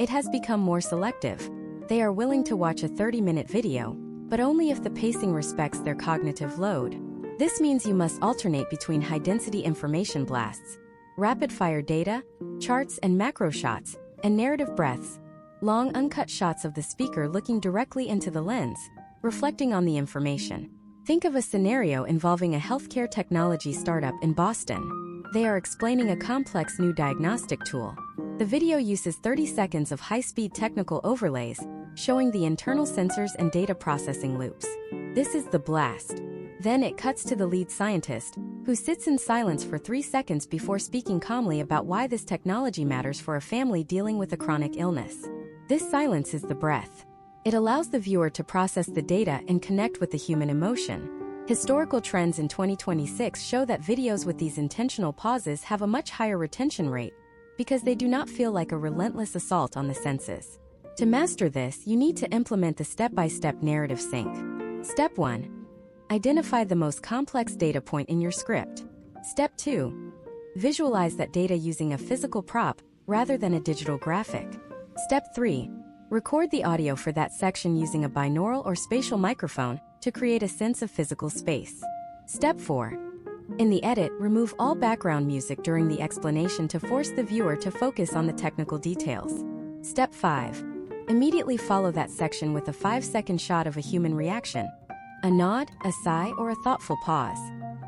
S1: It has become more selective. They are willing to watch a 30-minute video, but only if the pacing respects their cognitive load. This means you must alternate between high-density information blasts, rapid-fire data, charts and macro shots, and narrative breaths, long uncut shots of the speaker looking directly into the lens, reflecting on the information. Think of a scenario involving a healthcare technology startup in Boston. They are explaining a complex new diagnostic tool. The video uses 30 seconds of high-speed technical overlays, showing the internal sensors and data processing loops. This is the blast. Then it cuts to the lead scientist, who sits in silence for 3 seconds before speaking calmly about why this technology matters for a family dealing with a chronic illness. This silence is the breath. It allows the viewer to process the data and connect with the human emotion. Historical trends in 2026 show that videos with these intentional pauses have a much higher retention rate because they do not feel like a relentless assault on the senses. To master this, you need to implement the step-by-step narrative sync. Step 1. Identify the most complex data point in your script. Step 2. Visualize that data using a physical prop rather than a digital graphic. Step 3. Record the audio for that section using a binaural or spatial microphone to create a sense of physical space. Step 4. In the edit, remove all background music during the explanation to force the viewer to focus on the technical details. Step 5. Immediately follow that section with a 5-second shot of a human reaction. A nod, a sigh, or a thoughtful pause.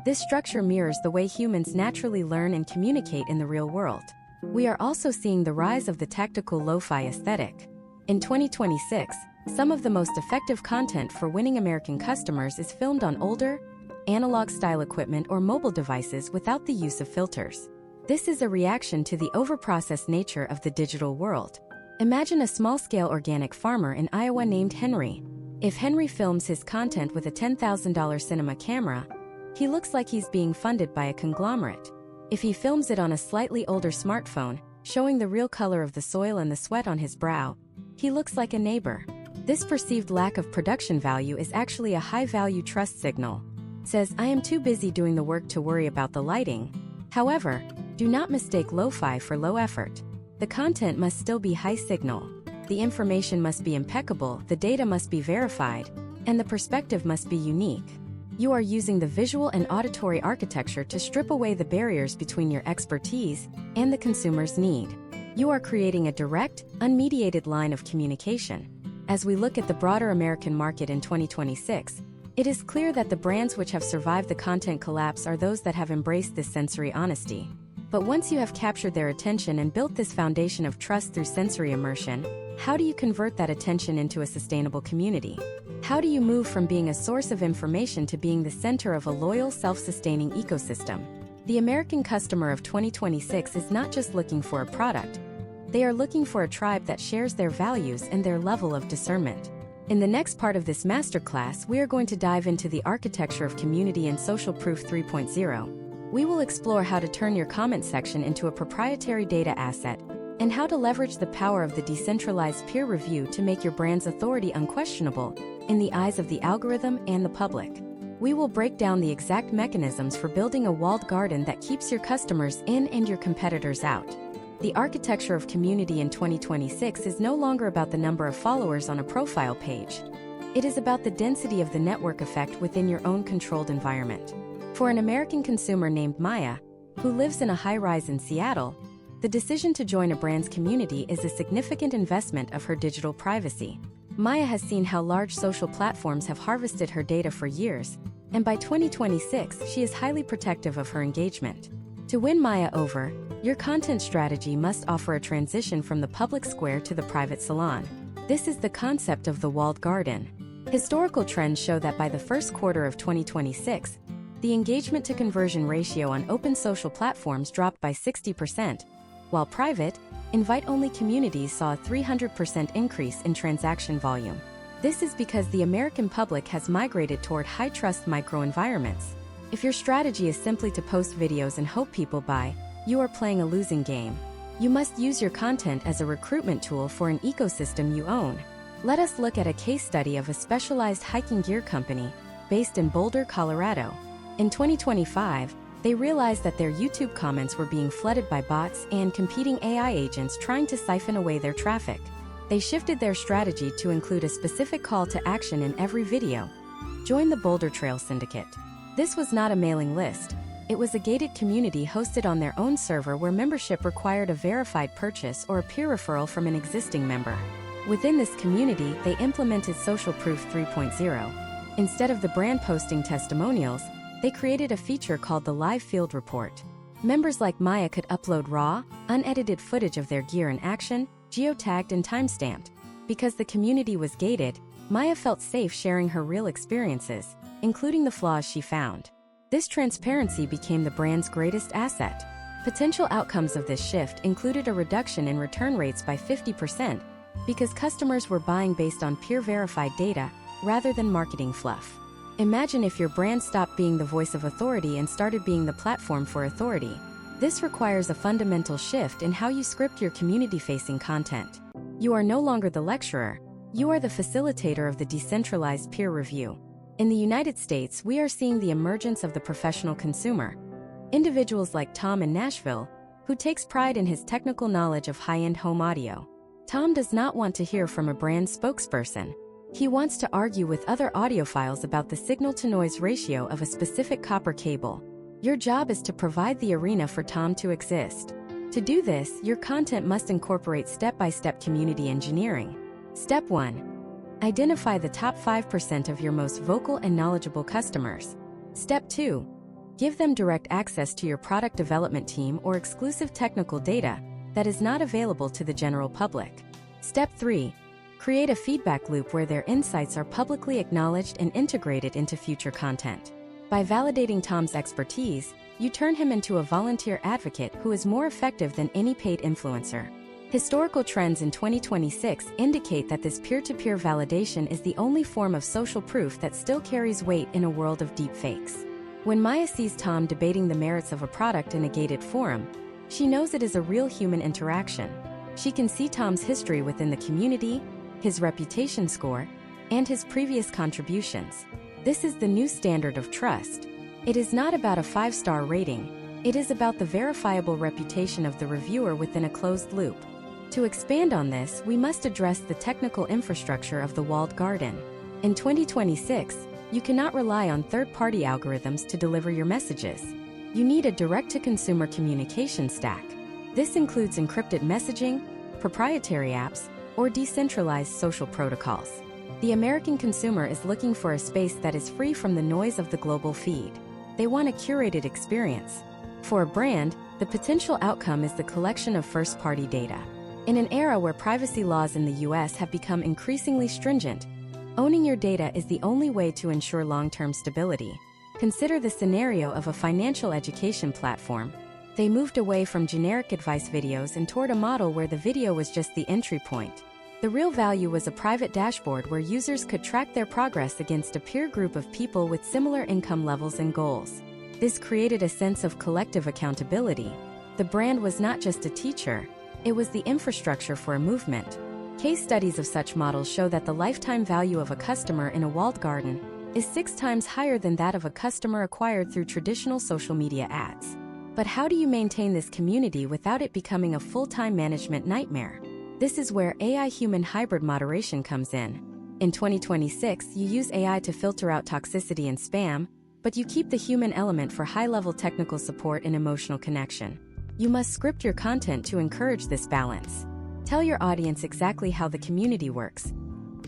S1: This structure mirrors the way humans naturally learn and communicate in the real world. We are also seeing the rise of the tactical lo-fi aesthetic. In 2026, some of the most effective content for winning American customers is filmed on older, analog-style equipment or mobile devices without the use of filters. This is a reaction to the overprocessed nature of the digital world. Imagine a small-scale organic farmer in Iowa named Henry. If Henry films his content with a $10,000 cinema camera, he looks like he's being funded by a conglomerate. If he films it on a slightly older smartphone, showing the real color of the soil and the sweat on his brow, he looks like a neighbor. This perceived lack of production value is actually a high-value trust signal. Says, I am too busy doing the work to worry about the lighting. However, do not mistake lo-fi for low effort. The content must still be high signal. The information must be impeccable, the data must be verified, and the perspective must be unique. You are using the visual and auditory architecture to strip away the barriers between your expertise and the consumer's need. You are creating a direct, unmediated line of communication. As we look at the broader American market in 2026, it is clear that the brands which have survived the content collapse are those that have embraced this sensory honesty. But once you have captured their attention and built this foundation of trust through sensory immersion, how do you convert that attention into a sustainable community? How do you move from being a source of information to being the center of a loyal, self-sustaining ecosystem? The American customer of 2026 is not just looking for a product. They are looking for a tribe that shares their values and their level of discernment. In the next part of this masterclass, we are going to dive into the architecture of community and social proof 3.0. We will explore how to turn your comment section into a proprietary data asset and how to leverage the power of the decentralized peer review to make your brand's authority unquestionable in the eyes of the algorithm and the public. We will break down the exact mechanisms for building a walled garden that keeps your customers in and your competitors out. The architecture of community in 2026 is no longer about the number of followers on a profile page. It is about the density of the network effect within your own controlled environment. For an American consumer named Maya, who lives in a high-rise in Seattle, the decision to join a brand's community is a significant investment of her digital privacy. Maya has seen how large social platforms have harvested her data for years, and by 2026, she is highly protective of her engagement. To win Maya over, your content strategy must offer a transition from the public square to the private salon. This is the concept of the walled garden. Historical trends show that by the first quarter of 2026, the engagement to conversion ratio on open social platforms dropped by 60%, while private, invite-only communities saw a 300% increase in transaction volume. This is because the American public has migrated toward high-trust microenvironments. If your strategy is simply to post videos and hope people buy, you are playing a losing game. You must use your content as a recruitment tool for an ecosystem you own. Let us look at a case study of a specialized hiking gear company based in Boulder, Colorado. In 2025, they realized that their YouTube comments were being flooded by bots and competing AI agents trying to siphon away their traffic. They shifted their strategy to include a specific call to action in every video. Join the Boulder Trail Syndicate. This was not a mailing list. It was a gated community hosted on their own server where membership required a verified purchase or a peer referral from an existing member. Within this community, they implemented Social Proof 3.0. Instead of the brand posting testimonials, they created a feature called the Live Field Report. Members like Maya could upload raw, unedited footage of their gear in action, geotagged and timestamped. Because the community was gated, Maya felt safe sharing her real experiences, including the flaws she found. This transparency became the brand's greatest asset. Potential outcomes of this shift included a reduction in return rates by 50% because customers were buying based on peer-verified data rather than marketing fluff. Imagine if your brand stopped being the voice of authority and started being the platform for authority. This requires a fundamental shift in how you script your community-facing content. You are no longer the lecturer, you are the facilitator of the decentralized peer review. In the United States, we are seeing the emergence of the professional consumer. Individuals like Tom in Nashville, who takes pride in his technical knowledge of high-end home audio. Tom does not want to hear from a brand spokesperson. He wants to argue with other audiophiles about the signal-to-noise ratio of a specific copper cable. Your job is to provide the arena for Tom to exist. To do this, your content must incorporate step-by-step community engineering. Step 1. Identify the top 5% of your most vocal and knowledgeable customers. Step 2. Give them direct access to your product development team or exclusive technical data that is not available to the general public. Step 3. Create a feedback loop where their insights are publicly acknowledged and integrated into future content. By validating Tom's expertise, you turn him into a volunteer advocate who is more effective than any paid influencer. Historical trends in 2026 indicate that this peer-to-peer validation is the only form of social proof that still carries weight in a world of deepfakes. When Maya sees Tom debating the merits of a product in a gated forum, she knows it is a real human interaction. She can see Tom's history within the community, his reputation score, and his previous contributions. This is the new standard of trust. It is not about a 5-star rating. It is about the verifiable reputation of the reviewer within a closed loop. To expand on this, we must address the technical infrastructure of the walled garden. In 2026, you cannot rely on third-party algorithms to deliver your messages. You need a direct-to-consumer communication stack. This includes encrypted messaging, proprietary apps, or decentralized social protocols. The American consumer is looking for a space that is free from the noise of the global feed. They want a curated experience. For a brand, the potential outcome is the collection of first-party data. In an era where privacy laws in the US have become increasingly stringent, owning your data is the only way to ensure long-term stability. Consider the scenario of a financial education platform. They moved away from generic advice videos and toward a model where the video was just the entry point. The real value was a private dashboard where users could track their progress against a peer group of people with similar income levels and goals. This created a sense of collective accountability. The brand was not just a teacher, it was the infrastructure for a movement. Case studies of such models show that the lifetime value of a customer in a walled garden is 6 times higher than that of a customer acquired through traditional social media ads. But how do you maintain this community without it becoming a full-time management nightmare? This is where AI-human hybrid moderation comes in. In 2026, you use AI to filter out toxicity and spam, but you keep the human element for high-level technical support and emotional connection. You must script your content to encourage this balance. Tell your audience exactly how the community works.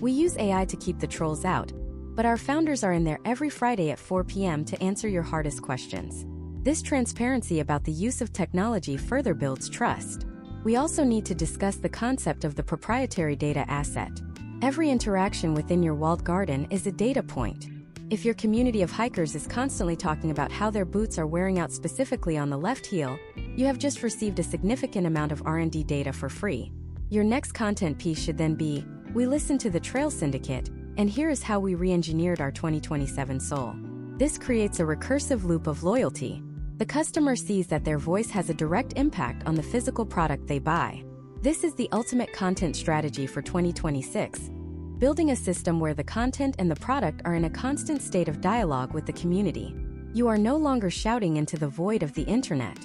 S1: We use AI to keep the trolls out, but our founders are in there every Friday at 4 p.m. to answer your hardest questions. This transparency about the use of technology further builds trust. We also need to discuss the concept of the proprietary data asset. Every interaction within your walled garden is a data point. If your community of hikers is constantly talking about how their boots are wearing out specifically on the left heel, you have just received a significant amount of R&D data for free. Your next content piece should then be, we listened to the Trail Syndicate, and here is how we re-engineered our 2027 soul. This creates a recursive loop of loyalty. The customer sees that their voice has a direct impact on the physical product they buy. This is the ultimate content strategy for 2026. Building a system where the content and the product are in a constant state of dialogue with the community. You are no longer shouting into the void of the internet.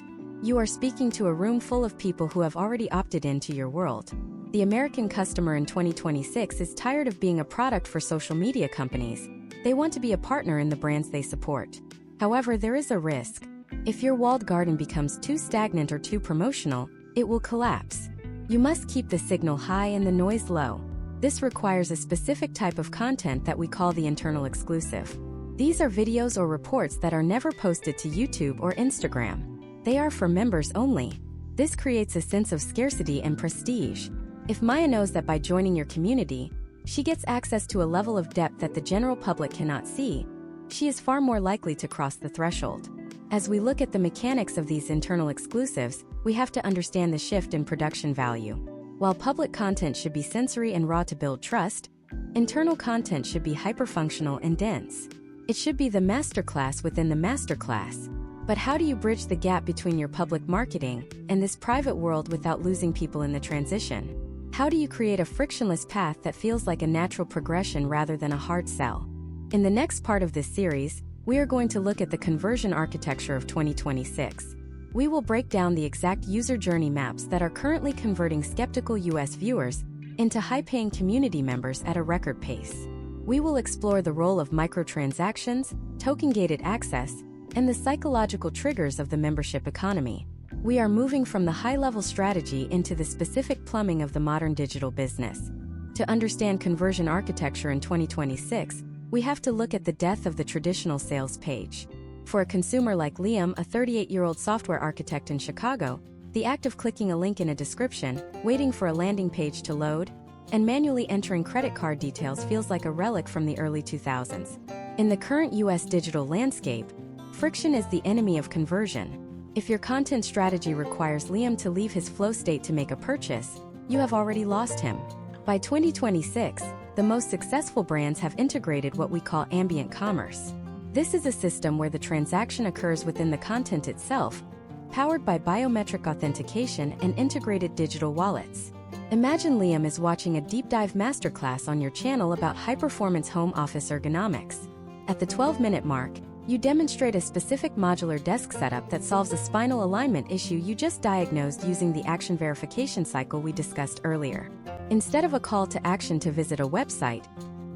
S1: You are speaking to a room full of people who have already opted into your world. The American customer in 2026 is tired of being a product for social media companies. They want to be a partner in the brands they support. However, there is a risk. If your walled garden becomes too stagnant or too promotional, it will collapse. You must keep the signal high and the noise low. This requires a specific type of content that we call the internal exclusive. These are videos or reports that are never posted to YouTube or Instagram. They are for members only. This creates a sense of scarcity and prestige. If Maya knows that by joining your community, she gets access to a level of depth that the general public cannot see, she is far more likely to cross the threshold. As we look at the mechanics of these internal exclusives, we have to understand the shift in production value. While public content should be sensory and raw to build trust, internal content should be hyperfunctional and dense. It should be the masterclass within the masterclass. But how do you bridge the gap between your public marketing and this private world without losing people in the transition? How do you create a frictionless path that feels like a natural progression rather than a hard sell? In the next part of this series, we are going to look at the conversion architecture of 2026. We will break down the exact user journey maps that are currently converting skeptical US viewers into high-paying community members at a record pace. We will explore the role of microtransactions, token-gated access, and the psychological triggers of the membership economy. We are moving from the high-level strategy into the specific plumbing of the modern digital business. To understand conversion architecture in 2026, we have to look at the death of the traditional sales page. For a consumer like Liam, a 38-year-old software architect in Chicago, the act of clicking a link in a description, waiting for a landing page to load, and manually entering credit card details feels like a relic from the early 2000s. In the current US digital landscape, Friction is the enemy of conversion. If your content strategy requires Liam to leave his flow state to make a purchase, you have already lost him. By 2026, the most successful brands have integrated what we call ambient commerce. This is a system where the transaction occurs within the content itself, powered by biometric authentication and integrated digital wallets. Imagine Liam is watching a deep dive masterclass on your channel about high-performance home office ergonomics. At the 12-minute mark, you demonstrate a specific modular desk setup that solves a spinal alignment issue you just diagnosed using the action verification cycle we discussed earlier. Instead of a call to action to visit a website,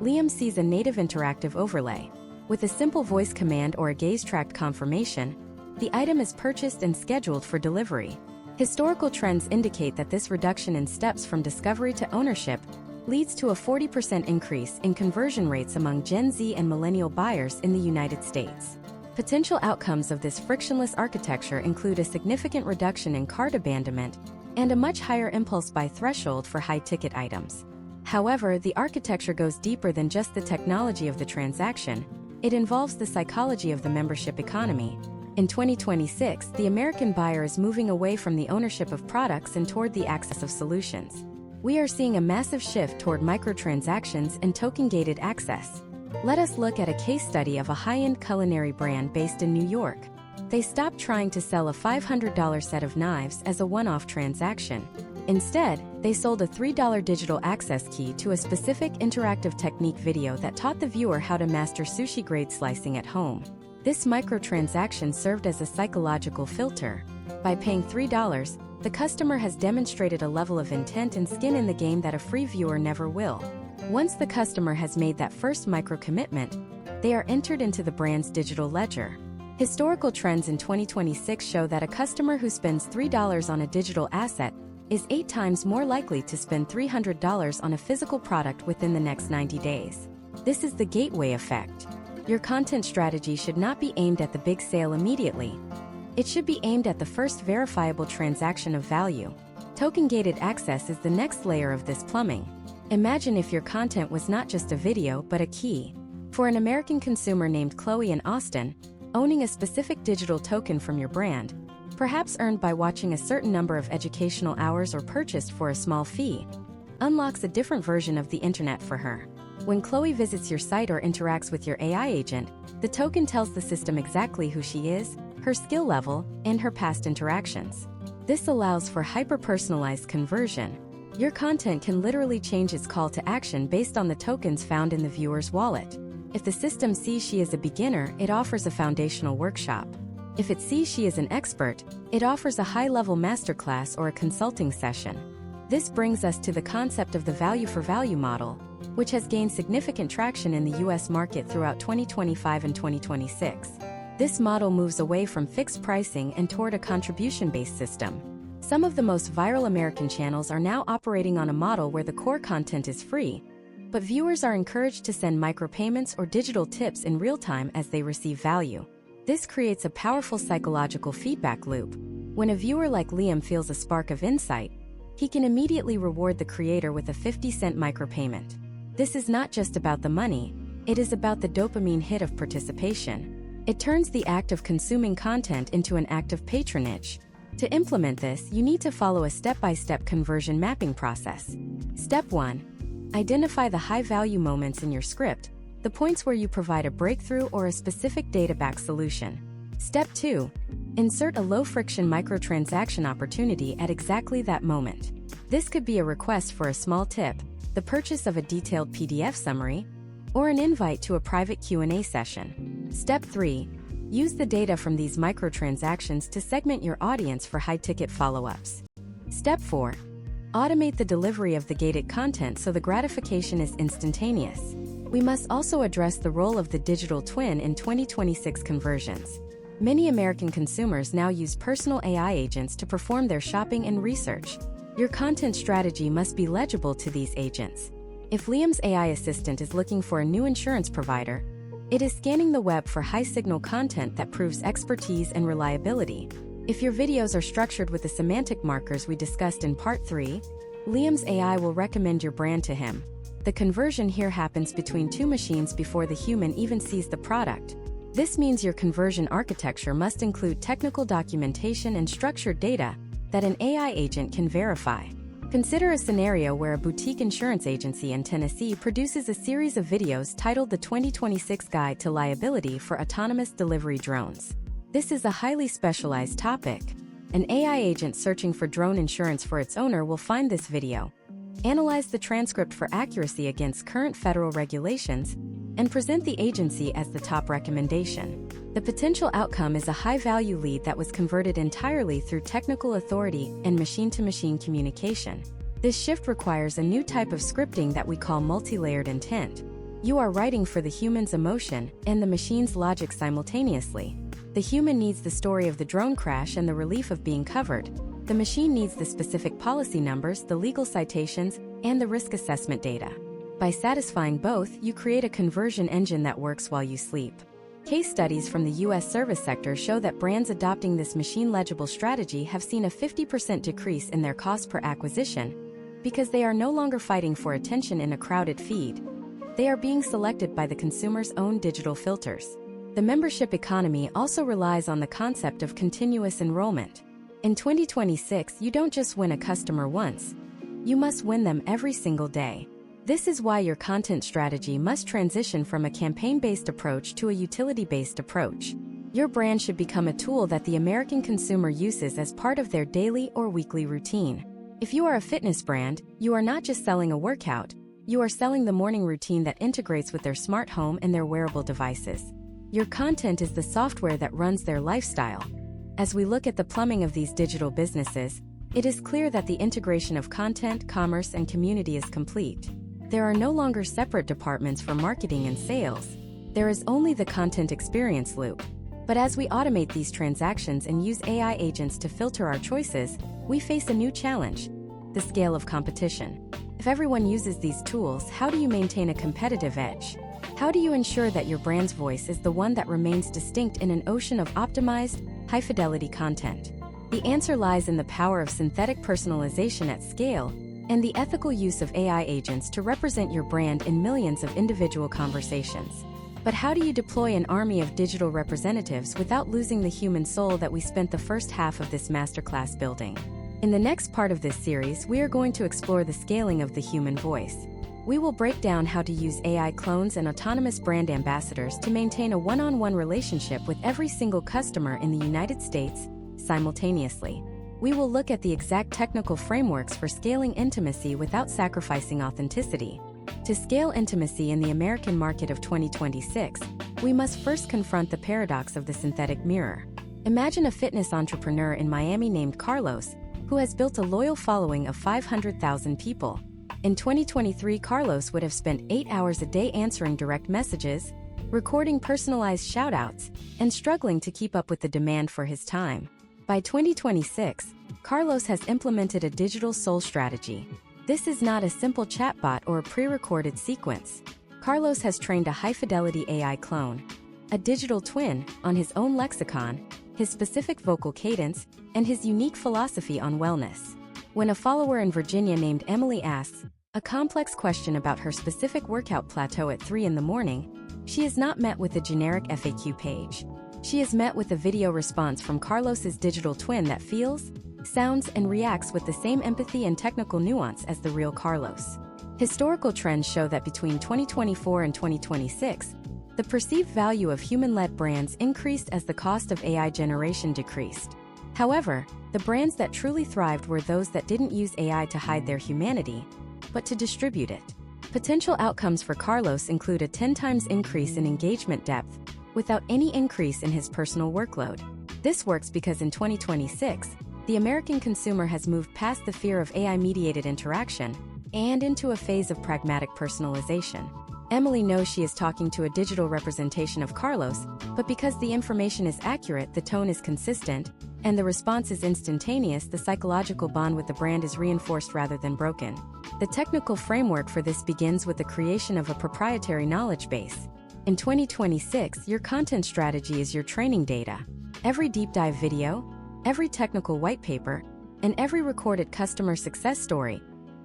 S1: Liam sees a native interactive overlay. With a simple voice command or a gaze-tracked confirmation, the item is purchased and scheduled for delivery. Historical trends indicate that this reduction in steps from discovery to ownership leads to a 40% increase in conversion rates among Gen Z and millennial buyers in the United States. Potential outcomes of this frictionless architecture include a significant reduction in cart abandonment and a much higher impulse buy threshold for high-ticket items. However, the architecture goes deeper than just the technology of the transaction. It involves the psychology of the membership economy. In 2026, the American buyer is moving away from the ownership of products and toward the access of solutions. We are seeing a massive shift toward microtransactions and token-gated access. Let us look at a case study of a high-end culinary brand based in New York. They stopped trying to sell a $500 set of knives as a one-off transaction. Instead, they sold a $3 digital access key to a specific interactive technique video that taught the viewer how to master sushi-grade slicing at home. This microtransaction served as a psychological filter. By paying $3, the customer has demonstrated a level of intent and skin in the game that a free viewer never will. Once the customer has made that first micro-commitment, they are entered into the brand's digital ledger. Historical trends in 2026 show that a customer who spends $3 on a digital asset is 8 times more likely to spend $300 on a physical product within the next 90 days. This is the gateway effect. Your content strategy should not be aimed at the big sale immediately. It should be aimed at the first verifiable transaction of value. Token-gated access is the next layer of this plumbing. Imagine if your content was not just a video but a key. For an American consumer named Chloe in Austin, owning a specific digital token from your brand, perhaps earned by watching a certain number of educational hours or purchased for a small fee, unlocks a different version of the internet for her. When Chloe visits your site or interacts with your AI agent, the token tells the system exactly who she is, her skill level, and her past interactions. This allows for hyper-personalized conversion. Your content can literally change its call to action based on the tokens found in the viewer's wallet. If the system sees she is a beginner, it offers a foundational workshop. If it sees she is an expert, it offers a high-level masterclass or a consulting session. This brings us to the concept of the value-for-value model, which has gained significant traction in the US market throughout 2025 and 2026. This model moves away from fixed pricing and toward a contribution-based system. Some of the most viral American channels are now operating on a model where the core content is free, but viewers are encouraged to send micropayments or digital tips in real time as they receive value. This creates a powerful psychological feedback loop. When a viewer like Liam feels a spark of insight, he can immediately reward the creator with a 50-cent micropayment. This is not just about the money, it is about the dopamine hit of participation. It turns the act of consuming content into an act of patronage. To implement this, you need to follow a step-by-step conversion mapping process. Step 1. Identify the high-value moments in your script, the points where you provide a breakthrough or a specific data-backed solution. Step 2. Insert a low-friction microtransaction opportunity at exactly that moment. This could be a request for a small tip, the purchase of a detailed PDF summary, or an invite to a private Q&A session. Step 3. Use the data from these microtransactions to segment your audience for high-ticket follow-ups. Step 4. Automate the delivery of the gated content so the gratification is instantaneous. We must also address the role of the digital twin in 2026 conversions. Many American consumers now use personal AI agents to perform their shopping and research. Your content strategy must be legible to these agents. If Liam's AI assistant is looking for a new insurance provider, it is scanning the web for high-signal content that proves expertise and reliability. If your videos are structured with the semantic markers we discussed in Part 3, Liam's AI will recommend your brand to him. The conversion here happens between two machines before the human even sees the product. This means your conversion architecture must include technical documentation and structured data that an AI agent can verify. Consider a scenario where a boutique insurance agency in Tennessee produces a series of videos titled The 2026 Guide to Liability for Autonomous Delivery Drones. This is a highly specialized topic. An AI agent searching for drone insurance for its owner will find this video, analyze the transcript for accuracy against current federal regulations, and present the agency as the top recommendation. The potential outcome is a high-value lead that was converted entirely through technical authority and machine-to-machine communication. This shift requires a new type of scripting that we call multi-layered intent. You are writing for the human's emotion and the machine's logic simultaneously. The human needs the story of the drone crash and the relief of being covered. The machine needs the specific policy numbers, the legal citations, and the risk assessment data. By satisfying both, you create a conversion engine that works while you sleep. Case studies from the U.S. service sector show that brands adopting this machine-legible strategy have seen a 50% decrease in their cost per acquisition because they are no longer fighting for attention in a crowded feed. They are being selected by the consumer's own digital filters. The membership economy also relies on the concept of continuous enrollment. In 2026, you don't just win a customer once. You must win them every single day. This is why your content strategy must transition from a campaign-based approach to a utility-based approach. Your brand should become a tool that the American consumer uses as part of their daily or weekly routine. If you are a fitness brand, you are not just selling a workout, you are selling the morning routine that integrates with their smart home and their wearable devices. Your content is the software that runs their lifestyle. As we look at the plumbing of these digital businesses, it is clear that the integration of content, commerce, and community is complete. There are no longer separate departments for marketing and sales. There is only the content experience loop. But as we automate these transactions and use AI agents to filter our choices, we face a new challenge: the scale of competition. If everyone uses these tools, how do you maintain a competitive edge? How do you ensure that your brand's voice is the one that remains distinct in an ocean of optimized, high-fidelity content? The answer lies in the power of synthetic personalization at scale and the ethical use of AI agents to represent your brand in millions of individual conversations. But how do you deploy an army of digital representatives without losing the human soul that we spent the first half of this masterclass building? In the next part of this series, we are going to explore the scaling of the human voice. We will break down how to use AI clones and autonomous brand ambassadors to maintain a one-on-one relationship with every single customer in the United States simultaneously. We will look at the exact technical frameworks for scaling intimacy without sacrificing authenticity. To scale intimacy in the American market of 2026, we must first confront the paradox of the synthetic mirror. Imagine a fitness entrepreneur in Miami named Carlos, who has built a loyal following of 500,000 people. In 2023, Carlos would have spent 8 hours a day answering direct messages, recording personalized shoutouts, and struggling to keep up with the demand for his time. By 2026, Carlos has implemented a digital soul strategy. This is not a simple chatbot or a pre-recorded sequence. Carlos has trained a high-fidelity AI clone, a digital twin, on his own lexicon, his specific vocal cadence, and his unique philosophy on wellness. When a follower in Virginia named Emily asks a complex question about her specific workout plateau at 3 in the morning, she is not met with a generic FAQ page. She is met with a video response from Carlos's digital twin that feels, sounds, and reacts with the same empathy and technical nuance as the real Carlos. Historical trends show that between 2024 and 2026, the perceived value of human-led brands increased as the cost of AI generation decreased. However, the brands that truly thrived were those that didn't use AI to hide their humanity, but to distribute it. Potential outcomes for Carlos include a 10 times increase in engagement depth, without any increase in his personal workload. This works because in 2026, the American consumer has moved past the fear of AI-mediated interaction and into a phase of pragmatic personalization. Emily knows she is talking to a digital representation of Carlos, but because the information is accurate, the tone is consistent, and the response is instantaneous, the psychological bond with the brand is reinforced rather than broken. The technical framework for this begins with the creation of a proprietary knowledge base. In 2026, your content strategy is your training data. Every deep dive video, every technical white paper, and every recorded customer success story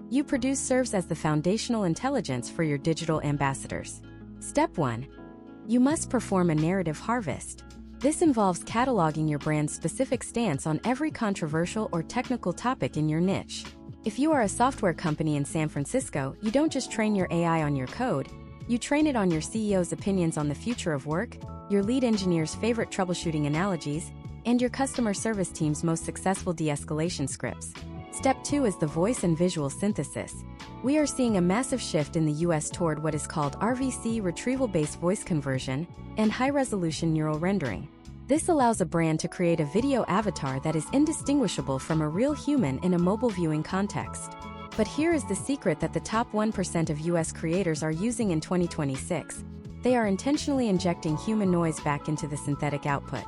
S1: you produce serves as the foundational intelligence for your digital ambassadors. Step 1. You must perform a narrative harvest. This involves cataloging your brand's specific stance on every controversial or technical topic in your niche. If you are a software company in San Francisco, you don't just train your AI on your code, you train it on your CEO's opinions on the future of work, your lead engineer's favorite troubleshooting analogies, and your customer service team's most successful de-escalation scripts. Step 2 is the voice and visual synthesis. We are seeing a massive shift in the US toward what is called RVC, retrieval-based voice conversion, and high-resolution neural rendering. This allows a brand to create a video avatar that is indistinguishable from a real human in a mobile viewing context. But here is the secret that the top 1% of US creators are using in 2026. They are intentionally injecting human noise back into the synthetic output.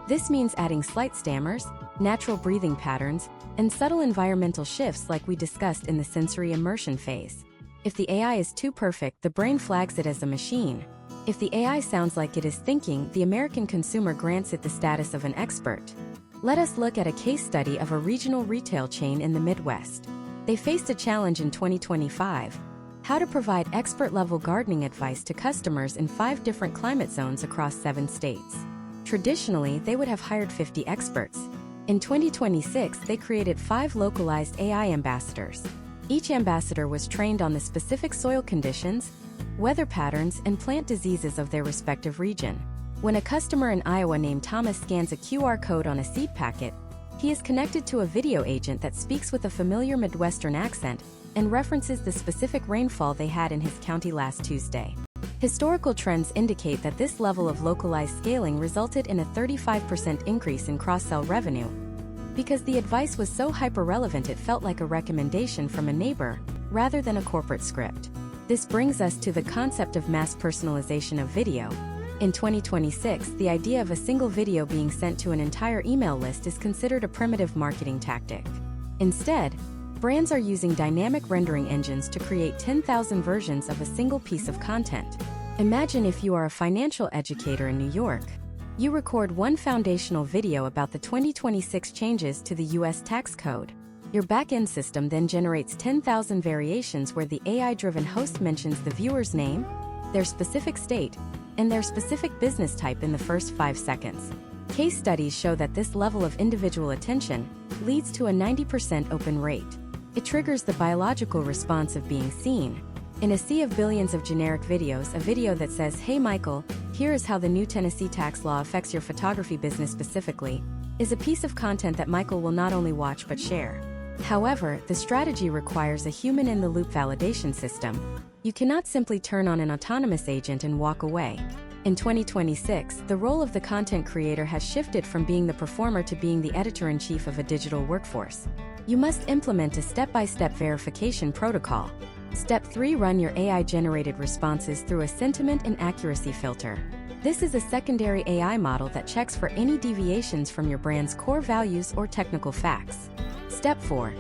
S1: This means adding slight stammers, natural breathing patterns, and subtle environmental shifts like we discussed in the sensory immersion phase. If the AI is too perfect, the brain flags it as a machine. If the AI sounds like it is thinking, the American consumer grants it the status of an expert. Let us look at a case study of a regional retail chain in the Midwest. They faced a challenge in 2025: how to provide expert-level gardening advice to customers in 5 different climate zones across 7 states. Traditionally, they would have hired 50 experts. In 2026, they created 5 localized AI ambassadors. Each ambassador was trained on the specific soil conditions, weather patterns, and plant diseases of their respective region. When a customer in Iowa named Thomas scans a QR code on a seed packet, he is connected to a video agent that speaks with a familiar Midwestern accent and references the specific rainfall they had in his county last Tuesday. Historical trends indicate that this level of localized scaling resulted in a 35% increase in cross-sell revenue. Because the advice was so hyper-relevant, it felt like a recommendation from a neighbor, rather than a corporate script. This brings us to the concept of mass personalization of video. In 2026, the idea of a single video being sent to an entire email list is considered a primitive marketing tactic. Instead, brands are using dynamic rendering engines to create 10,000 versions of a single piece of content. Imagine if you are a financial educator in New York. You record one foundational video about the 2026 changes to the US tax code. Your back-end system then generates 10,000 variations where the AI-driven host mentions the viewer's name, their specific state, and their specific business type in the first 5 seconds. Case studies show that this level of individual attention leads to a 90% open rate. It triggers the biological response of being seen. In a sea of billions of generic videos, a video that says, "Hey Michael, here is how the new Tennessee tax law affects your photography business specifically," is a piece of content that Michael will not only watch but share. However, the strategy requires a human-in-the-loop validation system. You cannot simply turn on an autonomous agent and walk away. In 2026, the role of the content creator has shifted from being the performer to being the editor-in-chief of a digital workforce. You must implement a step-by-step verification protocol. Step 3: run your AI-generated responses through a sentiment and accuracy filter. This is a secondary AI model that checks for any deviations from your brand's core values or technical facts. Step 4: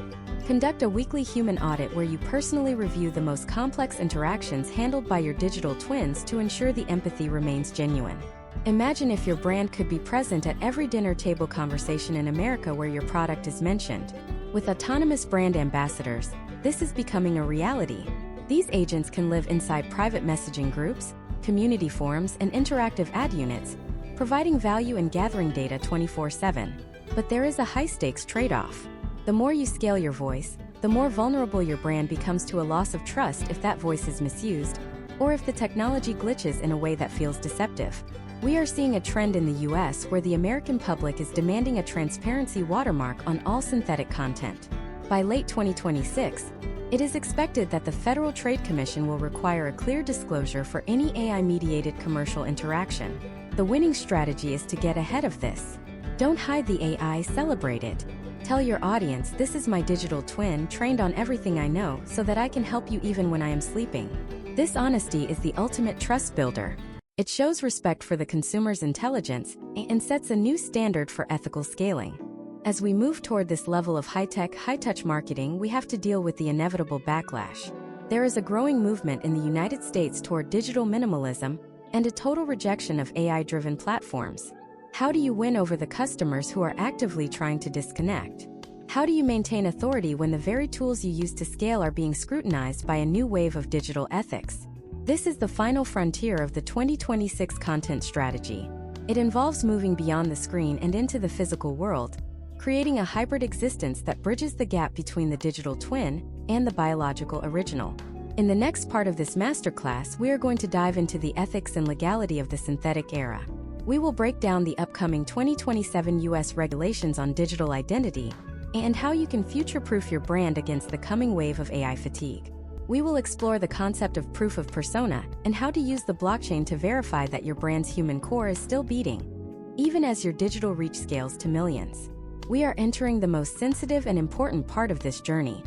S1: conduct a weekly human audit where you personally review the most complex interactions handled by your digital twins to ensure the empathy remains genuine. Imagine if your brand could be present at every dinner table conversation in America where your product is mentioned. With autonomous brand ambassadors, this is becoming a reality. These agents can live inside private messaging groups, community forums, and interactive ad units, providing value and gathering data 24/7. But there is a high-stakes trade-off. The more you scale your voice, the more vulnerable your brand becomes to a loss of trust if that voice is misused, or if the technology glitches in a way that feels deceptive. We are seeing a trend in the US where the American public is demanding a transparency watermark on all synthetic content. By late 2026, it is expected that the Federal Trade Commission will require a clear disclosure for any AI-mediated commercial interaction. The winning strategy is to get ahead of this. Don't hide the AI, celebrate it. Tell your audience, "This is my digital twin trained on everything I know so that I can help you even when I am sleeping." This honesty is the ultimate trust builder. It shows respect for the consumer's intelligence and sets a new standard for ethical scaling. As we move toward this level of high-tech, high-touch marketing, we have to deal with the inevitable backlash. There is a growing movement in the United States toward digital minimalism and a total rejection of AI-driven platforms. How do you win over the customers who are actively trying to disconnect? How do you maintain authority when the very tools you use to scale are being scrutinized by a new wave of digital ethics? This is the final frontier of the 2026 content strategy. It involves moving beyond the screen and into the physical world, creating a hybrid existence that bridges the gap between the digital twin and the biological original. In the next part of this masterclass, we are going to dive into the ethics and legality of the synthetic era. We will break down the upcoming 2027 U.S. regulations on digital identity and how you can future-proof your brand against the coming wave of AI fatigue. We will explore the concept of proof of persona and how to use the blockchain to verify that your brand's human core is still beating, even as your digital reach scales to millions. We are entering the most sensitive and important part of this journey: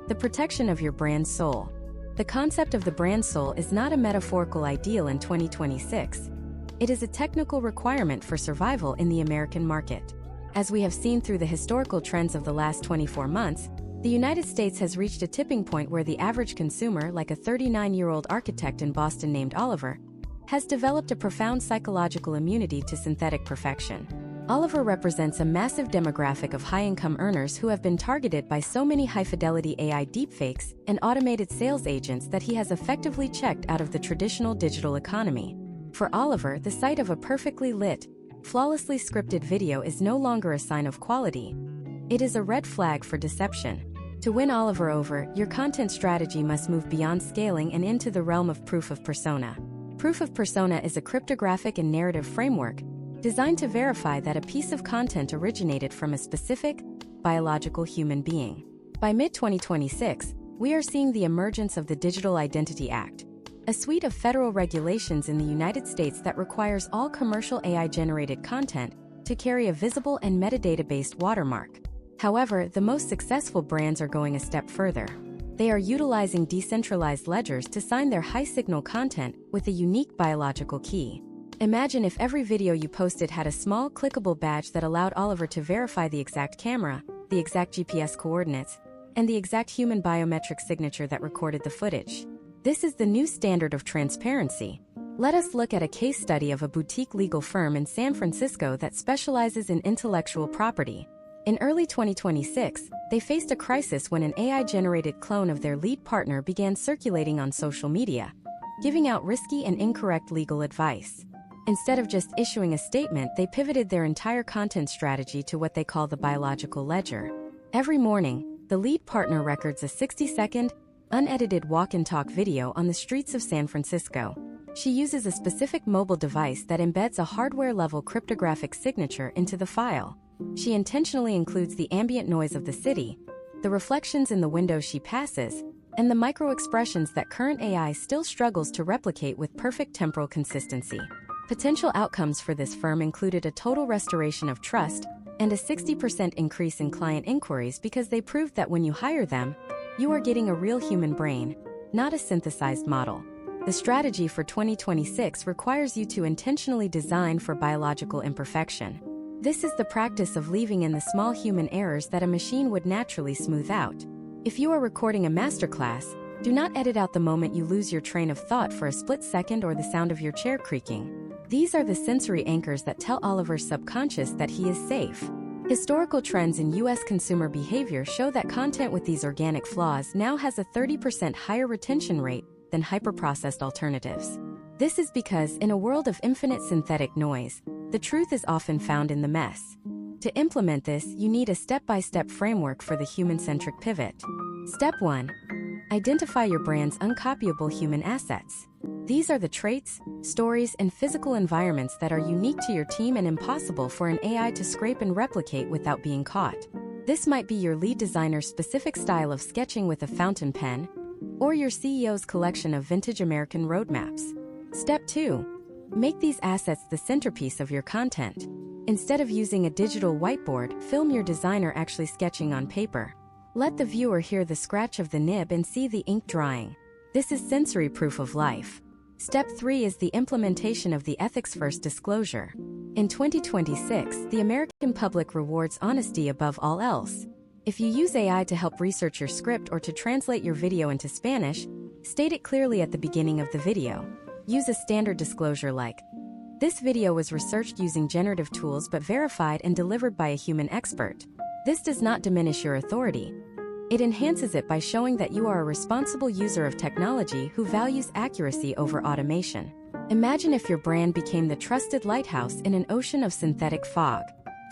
S1: the protection of your brand's soul. The concept of the brand soul is not a metaphorical ideal in 2026. It is a technical requirement for survival in the American market. As we have seen through the historical trends of the last 24 months, the United States has reached a tipping point where the average consumer, like a 39-year-old architect in Boston named Oliver, has developed a profound psychological immunity to synthetic perfection. Oliver represents a massive demographic of high-income earners who have been targeted by so many high-fidelity AI deepfakes and automated sales agents that he has effectively checked out of the traditional digital economy. For Oliver, the sight of a perfectly lit, flawlessly scripted video is no longer a sign of quality. It is a red flag for deception. To win Oliver over, your content strategy must move beyond scaling and into the realm of proof of persona. Proof of persona is a cryptographic and narrative framework designed to verify that a piece of content originated from a specific, biological human being. By mid-2026, we are seeing the emergence of the Digital Identity Act, a suite of federal regulations in the United States that requires all commercial AI-generated content to carry a visible and metadata-based watermark. However, the most successful brands are going a step further. They are utilizing decentralized ledgers to sign their high-signal content with a unique biological key. Imagine if every video you posted had a small, clickable badge that allowed Oliver to verify the exact camera, the exact GPS coordinates, and the exact human biometric signature that recorded the footage. This is the new standard of transparency. Let us look at a case study of a boutique legal firm in San Francisco that specializes in intellectual property. In early 2026, they faced a crisis when an AI-generated clone of their lead partner began circulating on social media, giving out risky and incorrect legal advice. Instead of just issuing a statement, they pivoted their entire content strategy to what they call the biological ledger. Every morning, the lead partner records a 60-second, unedited walk-and-talk video on the streets of San Francisco. She uses a specific mobile device that embeds a hardware-level cryptographic signature into the file. She intentionally includes the ambient noise of the city, the reflections in the windows she passes, and the micro-expressions that current AI still struggles to replicate with perfect temporal consistency. Potential outcomes for this firm included a total restoration of trust and a 60% increase in client inquiries because they proved that when you hire them, you are getting a real human brain, not a synthesized model. The strategy for 2026 requires you to intentionally design for biological imperfection. This is the practice of leaving in the small human errors that a machine would naturally smooth out. If you are recording a masterclass, do not edit out the moment you lose your train of thought for a split second or the sound of your chair creaking. These are the sensory anchors that tell Oliver's subconscious that he is safe. Historical trends in U.S. consumer behavior show that content with these organic flaws now has a 30% higher retention rate than hyperprocessed alternatives. This is because, in a world of infinite synthetic noise, the truth is often found in the mess. To implement this, you need a step-by-step framework for the human-centric pivot. Step 1. Identify your brand's uncopyable human assets. These are the traits, stories, and physical environments that are unique to your team and impossible for an AI to scrape and replicate without being caught. This might be your lead designer's specific style of sketching with a fountain pen, or your CEO's collection of vintage American roadmaps. Step 2. Make these assets the centerpiece of your content. Instead of using a digital whiteboard, film your designer actually sketching on paper. Let the viewer hear the scratch of the nib and see the ink drying. This is sensory proof of life. Step 3 is the implementation of the ethics-first disclosure. In 2026, the American public rewards honesty above all else. If you use AI to help research your script or to translate your video into Spanish, state it clearly at the beginning of the video. Use a standard disclosure like, "This video was researched using generative tools but verified and delivered by a human expert." This does not diminish your authority. It enhances it by showing that you are a responsible user of technology who values accuracy over automation. Imagine if your brand became the trusted lighthouse in an ocean of synthetic fog.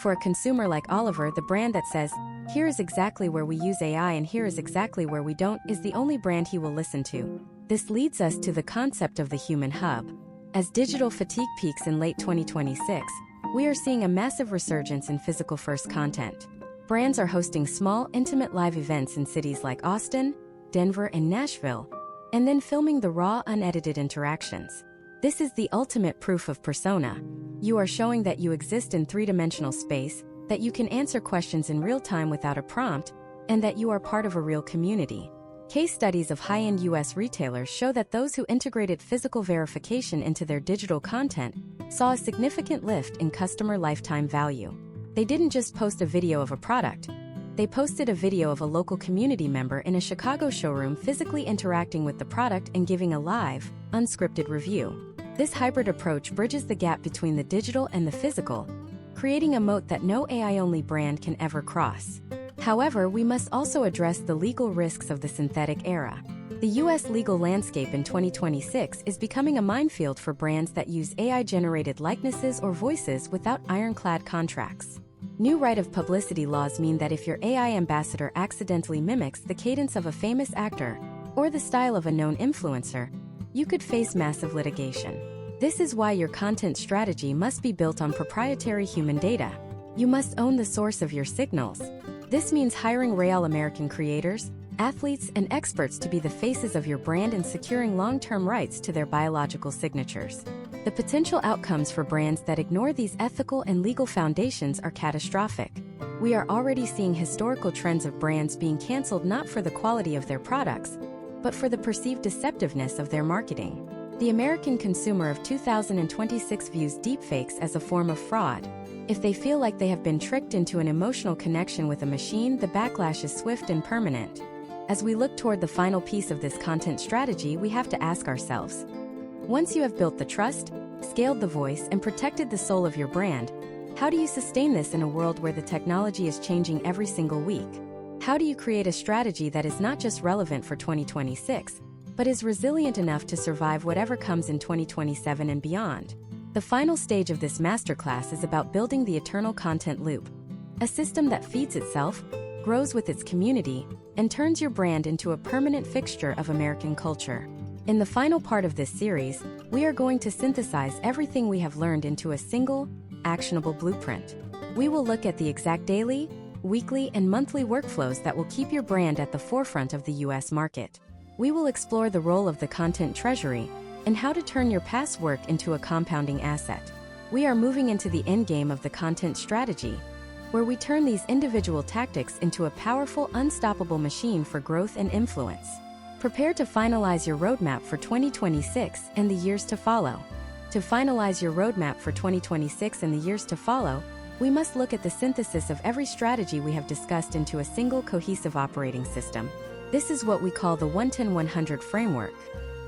S1: For a consumer like Oliver, the brand that says, "Here is exactly where we use AI and here is exactly where we don't," is the only brand he will listen to. This leads us to the concept of the human hub. As digital fatigue peaks in late 2026, we are seeing a massive resurgence in physical-first content. Brands are hosting small, intimate live events in cities like Austin, Denver, and Nashville, and then filming the raw, unedited interactions. This is the ultimate proof of persona. You are showing that you exist in three-dimensional space, that you can answer questions in real time without a prompt, and that you are part of a real community. Case studies of high-end US retailers show that those who integrated physical verification into their digital content saw a significant lift in customer lifetime value. They didn't just post a video of a product. They posted a video of a local community member in a Chicago showroom physically interacting with the product and giving a live, unscripted review. This hybrid approach bridges the gap between the digital and the physical, creating a moat that no AI-only brand can ever cross. However, we must also address the legal risks of the synthetic era. The US legal landscape in 2026 is becoming a minefield for brands that use AI-generated likenesses or voices without ironclad contracts. New right of publicity laws mean that if your AI ambassador accidentally mimics the cadence of a famous actor or the style of a known influencer, you could face massive litigation. This is why your content strategy must be built on proprietary human data. You must own the source of your signals. This means hiring real American creators, athletes, and experts to be the faces of your brand and securing long-term rights to their biological signatures. The potential outcomes for brands that ignore these ethical and legal foundations are catastrophic. We are already seeing historical trends of brands being canceled not for the quality of their products, but for the perceived deceptiveness of their marketing. The American consumer of 2026 views deepfakes as a form of fraud. If they feel like they have been tricked into an emotional connection with a machine, the backlash is swift and permanent. As we look toward the final piece of this content strategy, we have to ask ourselves, once you have built the trust, scaled the voice, and protected the soul of your brand, how do you sustain this in a world where the technology is changing every single week? How do you create a strategy that is not just relevant for 2026, but is resilient enough to survive whatever comes in 2027 and beyond? The final stage of this masterclass is about building the eternal content loop, a system that feeds itself, grows with its community, and turns your brand into a permanent fixture of American culture. In the final part of this series, we are going to synthesize everything we have learned into a single, actionable blueprint. We will look at the exact daily, weekly, and monthly workflows that will keep your brand at the forefront of the US market. We will explore the role of the content treasury and how to turn your past work into a compounding asset. We are moving into the endgame of the content strategy, where we turn these individual tactics into a powerful, unstoppable machine for growth and influence. Prepare to finalize your roadmap for 2026 and the years to follow. To finalize your roadmap for 2026 and the years to follow, we must look at the synthesis of every strategy we have discussed into a single cohesive operating system. This is what we call the 110-100 framework.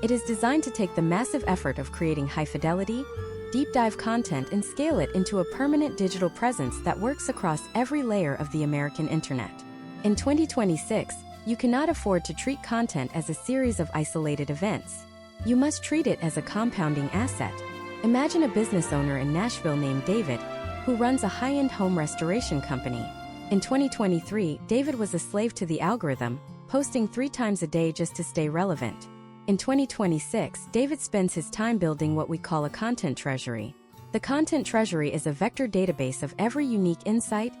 S1: It is designed to take the massive effort of creating high-fidelity, deep-dive content and scale it into a permanent digital presence that works across every layer of the American internet. In 2026, you cannot afford to treat content as a series of isolated events. You must treat it as a compounding asset. Imagine a business owner in Nashville named David, who runs a high-end home restoration company. In 2023, David was a slave to the algorithm, posting 3 times a day just to stay relevant. In 2026, David spends his time building what we call a content treasury. The content treasury is a vector database of every unique insight,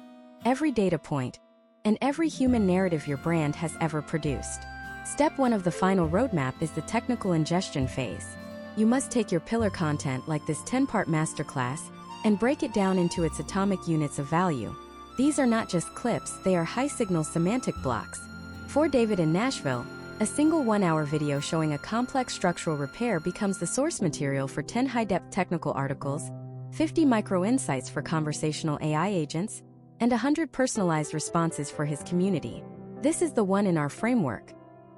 S1: every data point, and every human narrative your brand has ever produced. Step 1 of the final roadmap is the technical ingestion phase. You must take your pillar content like this 10-part masterclass and break it down into its atomic units of value. These are not just clips, they are high-signal semantic blocks. For David in Nashville, a single 1-hour video showing a complex structural repair becomes the source material for 10 high-depth technical articles, 50 micro-insights for conversational AI agents, and 100 personalized responses for his community. This is the one in our framework.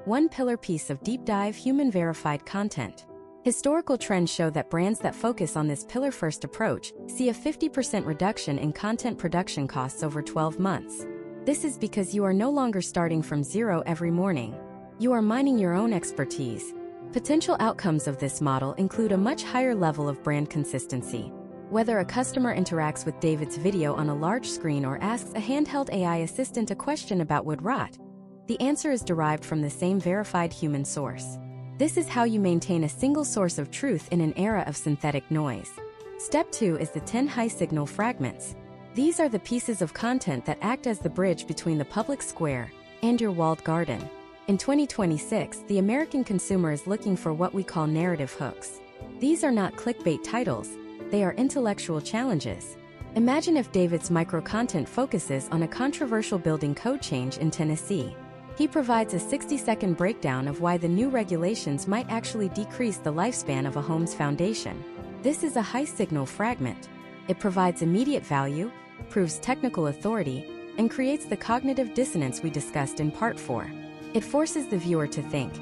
S1: One pillar piece of deep-dive, human-verified content. Historical trends show that brands that focus on this pillar-first approach see a 50% reduction in content production costs over 12 months. This is because you are no longer starting from zero every morning. You are mining your own expertise. Potential outcomes of this model include a much higher level of brand consistency. Whether a customer interacts with David's video on a large screen or asks a handheld AI assistant a question about wood rot, the answer is derived from the same verified human source. This is how you maintain a single source of truth in an era of synthetic noise. Step 2 is the 10 high-signal fragments. These are the pieces of content that act as the bridge between the public square and your walled garden. In 2026, the American consumer is looking for what we call narrative hooks. These are not clickbait titles, they are intellectual challenges. Imagine if David's micro-content focuses on a controversial building code change in Tennessee. He provides a 60-second breakdown of why the new regulations might actually decrease the lifespan of a home's foundation. This is a high-signal fragment. It provides immediate value, proves technical authority, and creates the cognitive dissonance we discussed in Part 4. It forces the viewer to think,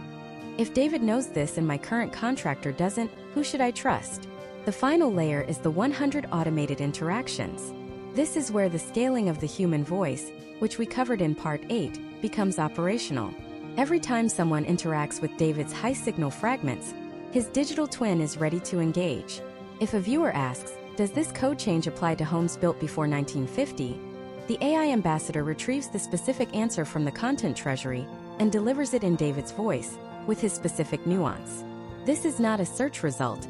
S1: if David knows this and my current contractor doesn't, who should I trust? The final layer is the 100 automated interactions. This is where the scaling of the human voice, which we covered in Part 8, becomes operational. Every time someone interacts with David's high-signal fragments, his digital twin is ready to engage. If a viewer asks, does this code change apply to homes built before 1950? The AI ambassador retrieves the specific answer from the content treasury and delivers it in David's voice, with his specific nuance. This is not a search result.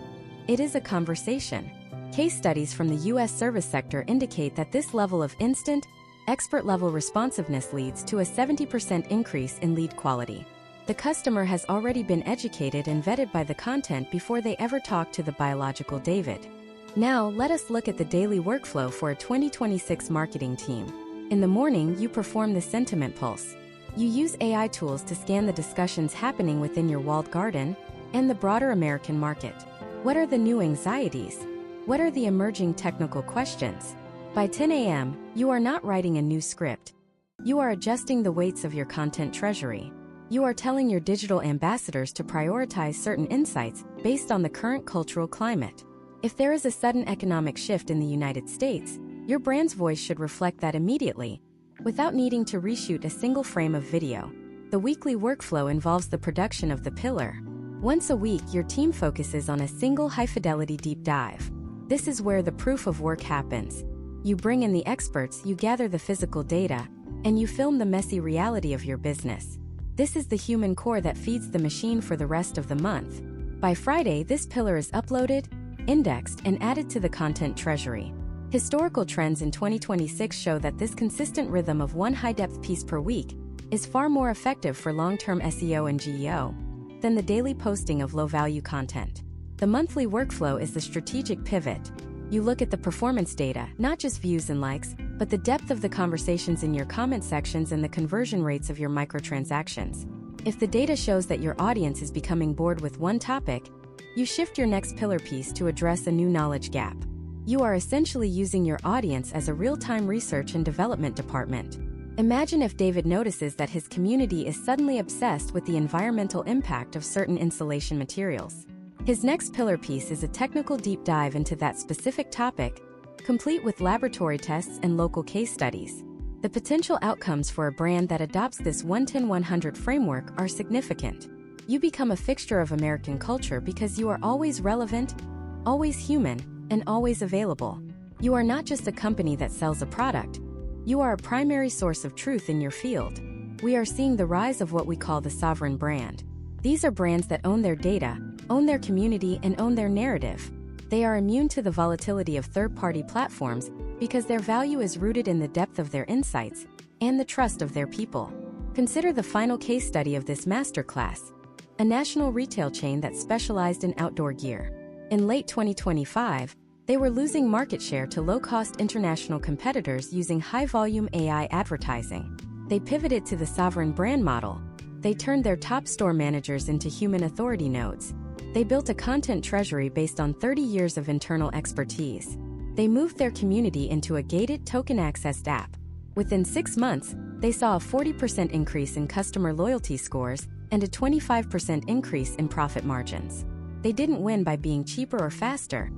S1: It is a conversation. Case studies from the U.S. service sector indicate that this level of instant, expert-level responsiveness leads to a 70% increase in lead quality. The customer has already been educated and vetted by the content before they ever talk to the biological David. Now, let us look at the daily workflow for a 2026 marketing team. In the morning, you perform the sentiment pulse. You use AI tools to scan the discussions happening within your walled garden and the broader American market. What are the new anxieties? What are the emerging technical questions? By 10 a.m., you are not writing a new script. You are adjusting the weights of your content treasury. You are telling your digital ambassadors to prioritize certain insights based on the current cultural climate. If there is a sudden economic shift in the United States, your brand's voice should reflect that immediately, without needing to reshoot a single frame of video. The weekly workflow involves the production of the pillar. Once a week, your team focuses on a single high-fidelity deep dive. This is where the proof of work happens. You bring in the experts, you gather the physical data, and you film the messy reality of your business. This is the human core that feeds the machine for the rest of the month. By Friday, this pillar is uploaded, indexed, and added to the content treasury. Historical trends in 2026 show that this consistent rhythm of one high-depth piece per week is far more effective for long-term SEO and GEO than the daily posting of low-value content. The monthly workflow is the strategic pivot. You look at the performance data, not just views and likes, but the depth of the conversations in your comment sections and the conversion rates of your microtransactions. If the data shows that your audience is becoming bored with one topic, you shift your next pillar piece to address a new knowledge gap. You are essentially using your audience as a real-time research and development department. Imagine if David notices that his community is suddenly obsessed with the environmental impact of certain insulation materials. His next pillar piece is a technical deep dive into that specific topic, complete with laboratory tests and local case studies. The potential outcomes for a brand that adopts this 110-100 framework are significant. You become a fixture of American culture because you are always relevant, always human, and always available. You are not just a company that sells a product. You are a primary source of truth in your field. We are seeing the rise of what we call the sovereign brand. These are brands that own their data, own their community, and own their narrative. They are immune to the volatility of third-party platforms because their value is rooted in the depth of their insights and the trust of their people. Consider the final case study of this masterclass: a national retail chain that specialized in outdoor gear. In late 2025, they were losing market share to low-cost international competitors using high-volume AI advertising. They pivoted to the sovereign brand model. They turned their top store managers into human authority nodes. They built a content treasury based on 30 years of internal expertise. They moved their community into a gated token-accessed app. Within 6 months, they saw a 40% increase in customer loyalty scores and a 25% increase in profit margins. They didn't win by being cheaper or faster.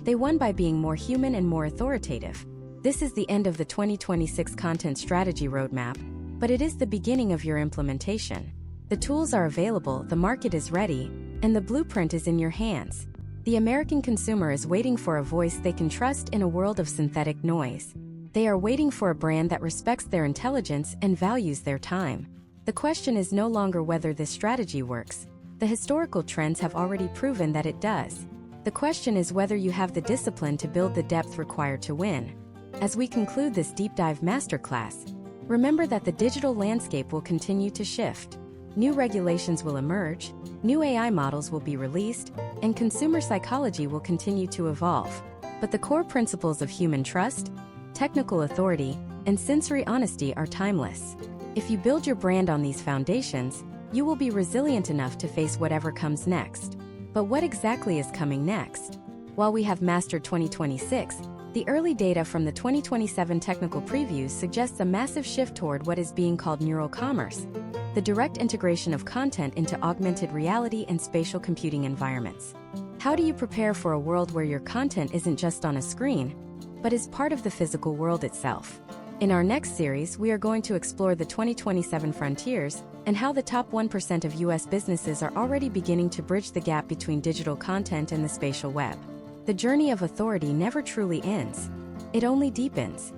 S1: They won by being more human and more authoritative. This is the end of the 2026 content strategy roadmap, but it is the beginning of your implementation. The tools are available, the market is ready, and the blueprint is in your hands. The American consumer is waiting for a voice they can trust in a world of synthetic noise. They are waiting for a brand that respects their intelligence and values their time. The question is no longer whether this strategy works. The historical trends have already proven that it does. The question is whether you have the discipline to build the depth required to win. As we conclude this deep dive masterclass, remember that the digital landscape will continue to shift. New regulations will emerge, new AI models will be released, and consumer psychology will continue to evolve. But the core principles of human trust, technical authority, and sensory honesty are timeless. If you build your brand on these foundations, you will be resilient enough to face whatever comes next. But what exactly is coming next? While we have mastered 2026, the early data from the 2027 technical previews suggests a massive shift toward what is being called neural commerce, the direct integration of content into augmented reality and spatial computing environments. How do you prepare for a world where your content isn't just on a screen, but is part of the physical world itself? In our next series, we are going to explore the 2027 frontiers and how the top 1% of US businesses are already beginning to bridge the gap between digital content and the spatial web. The journey of authority never truly ends. It only deepens.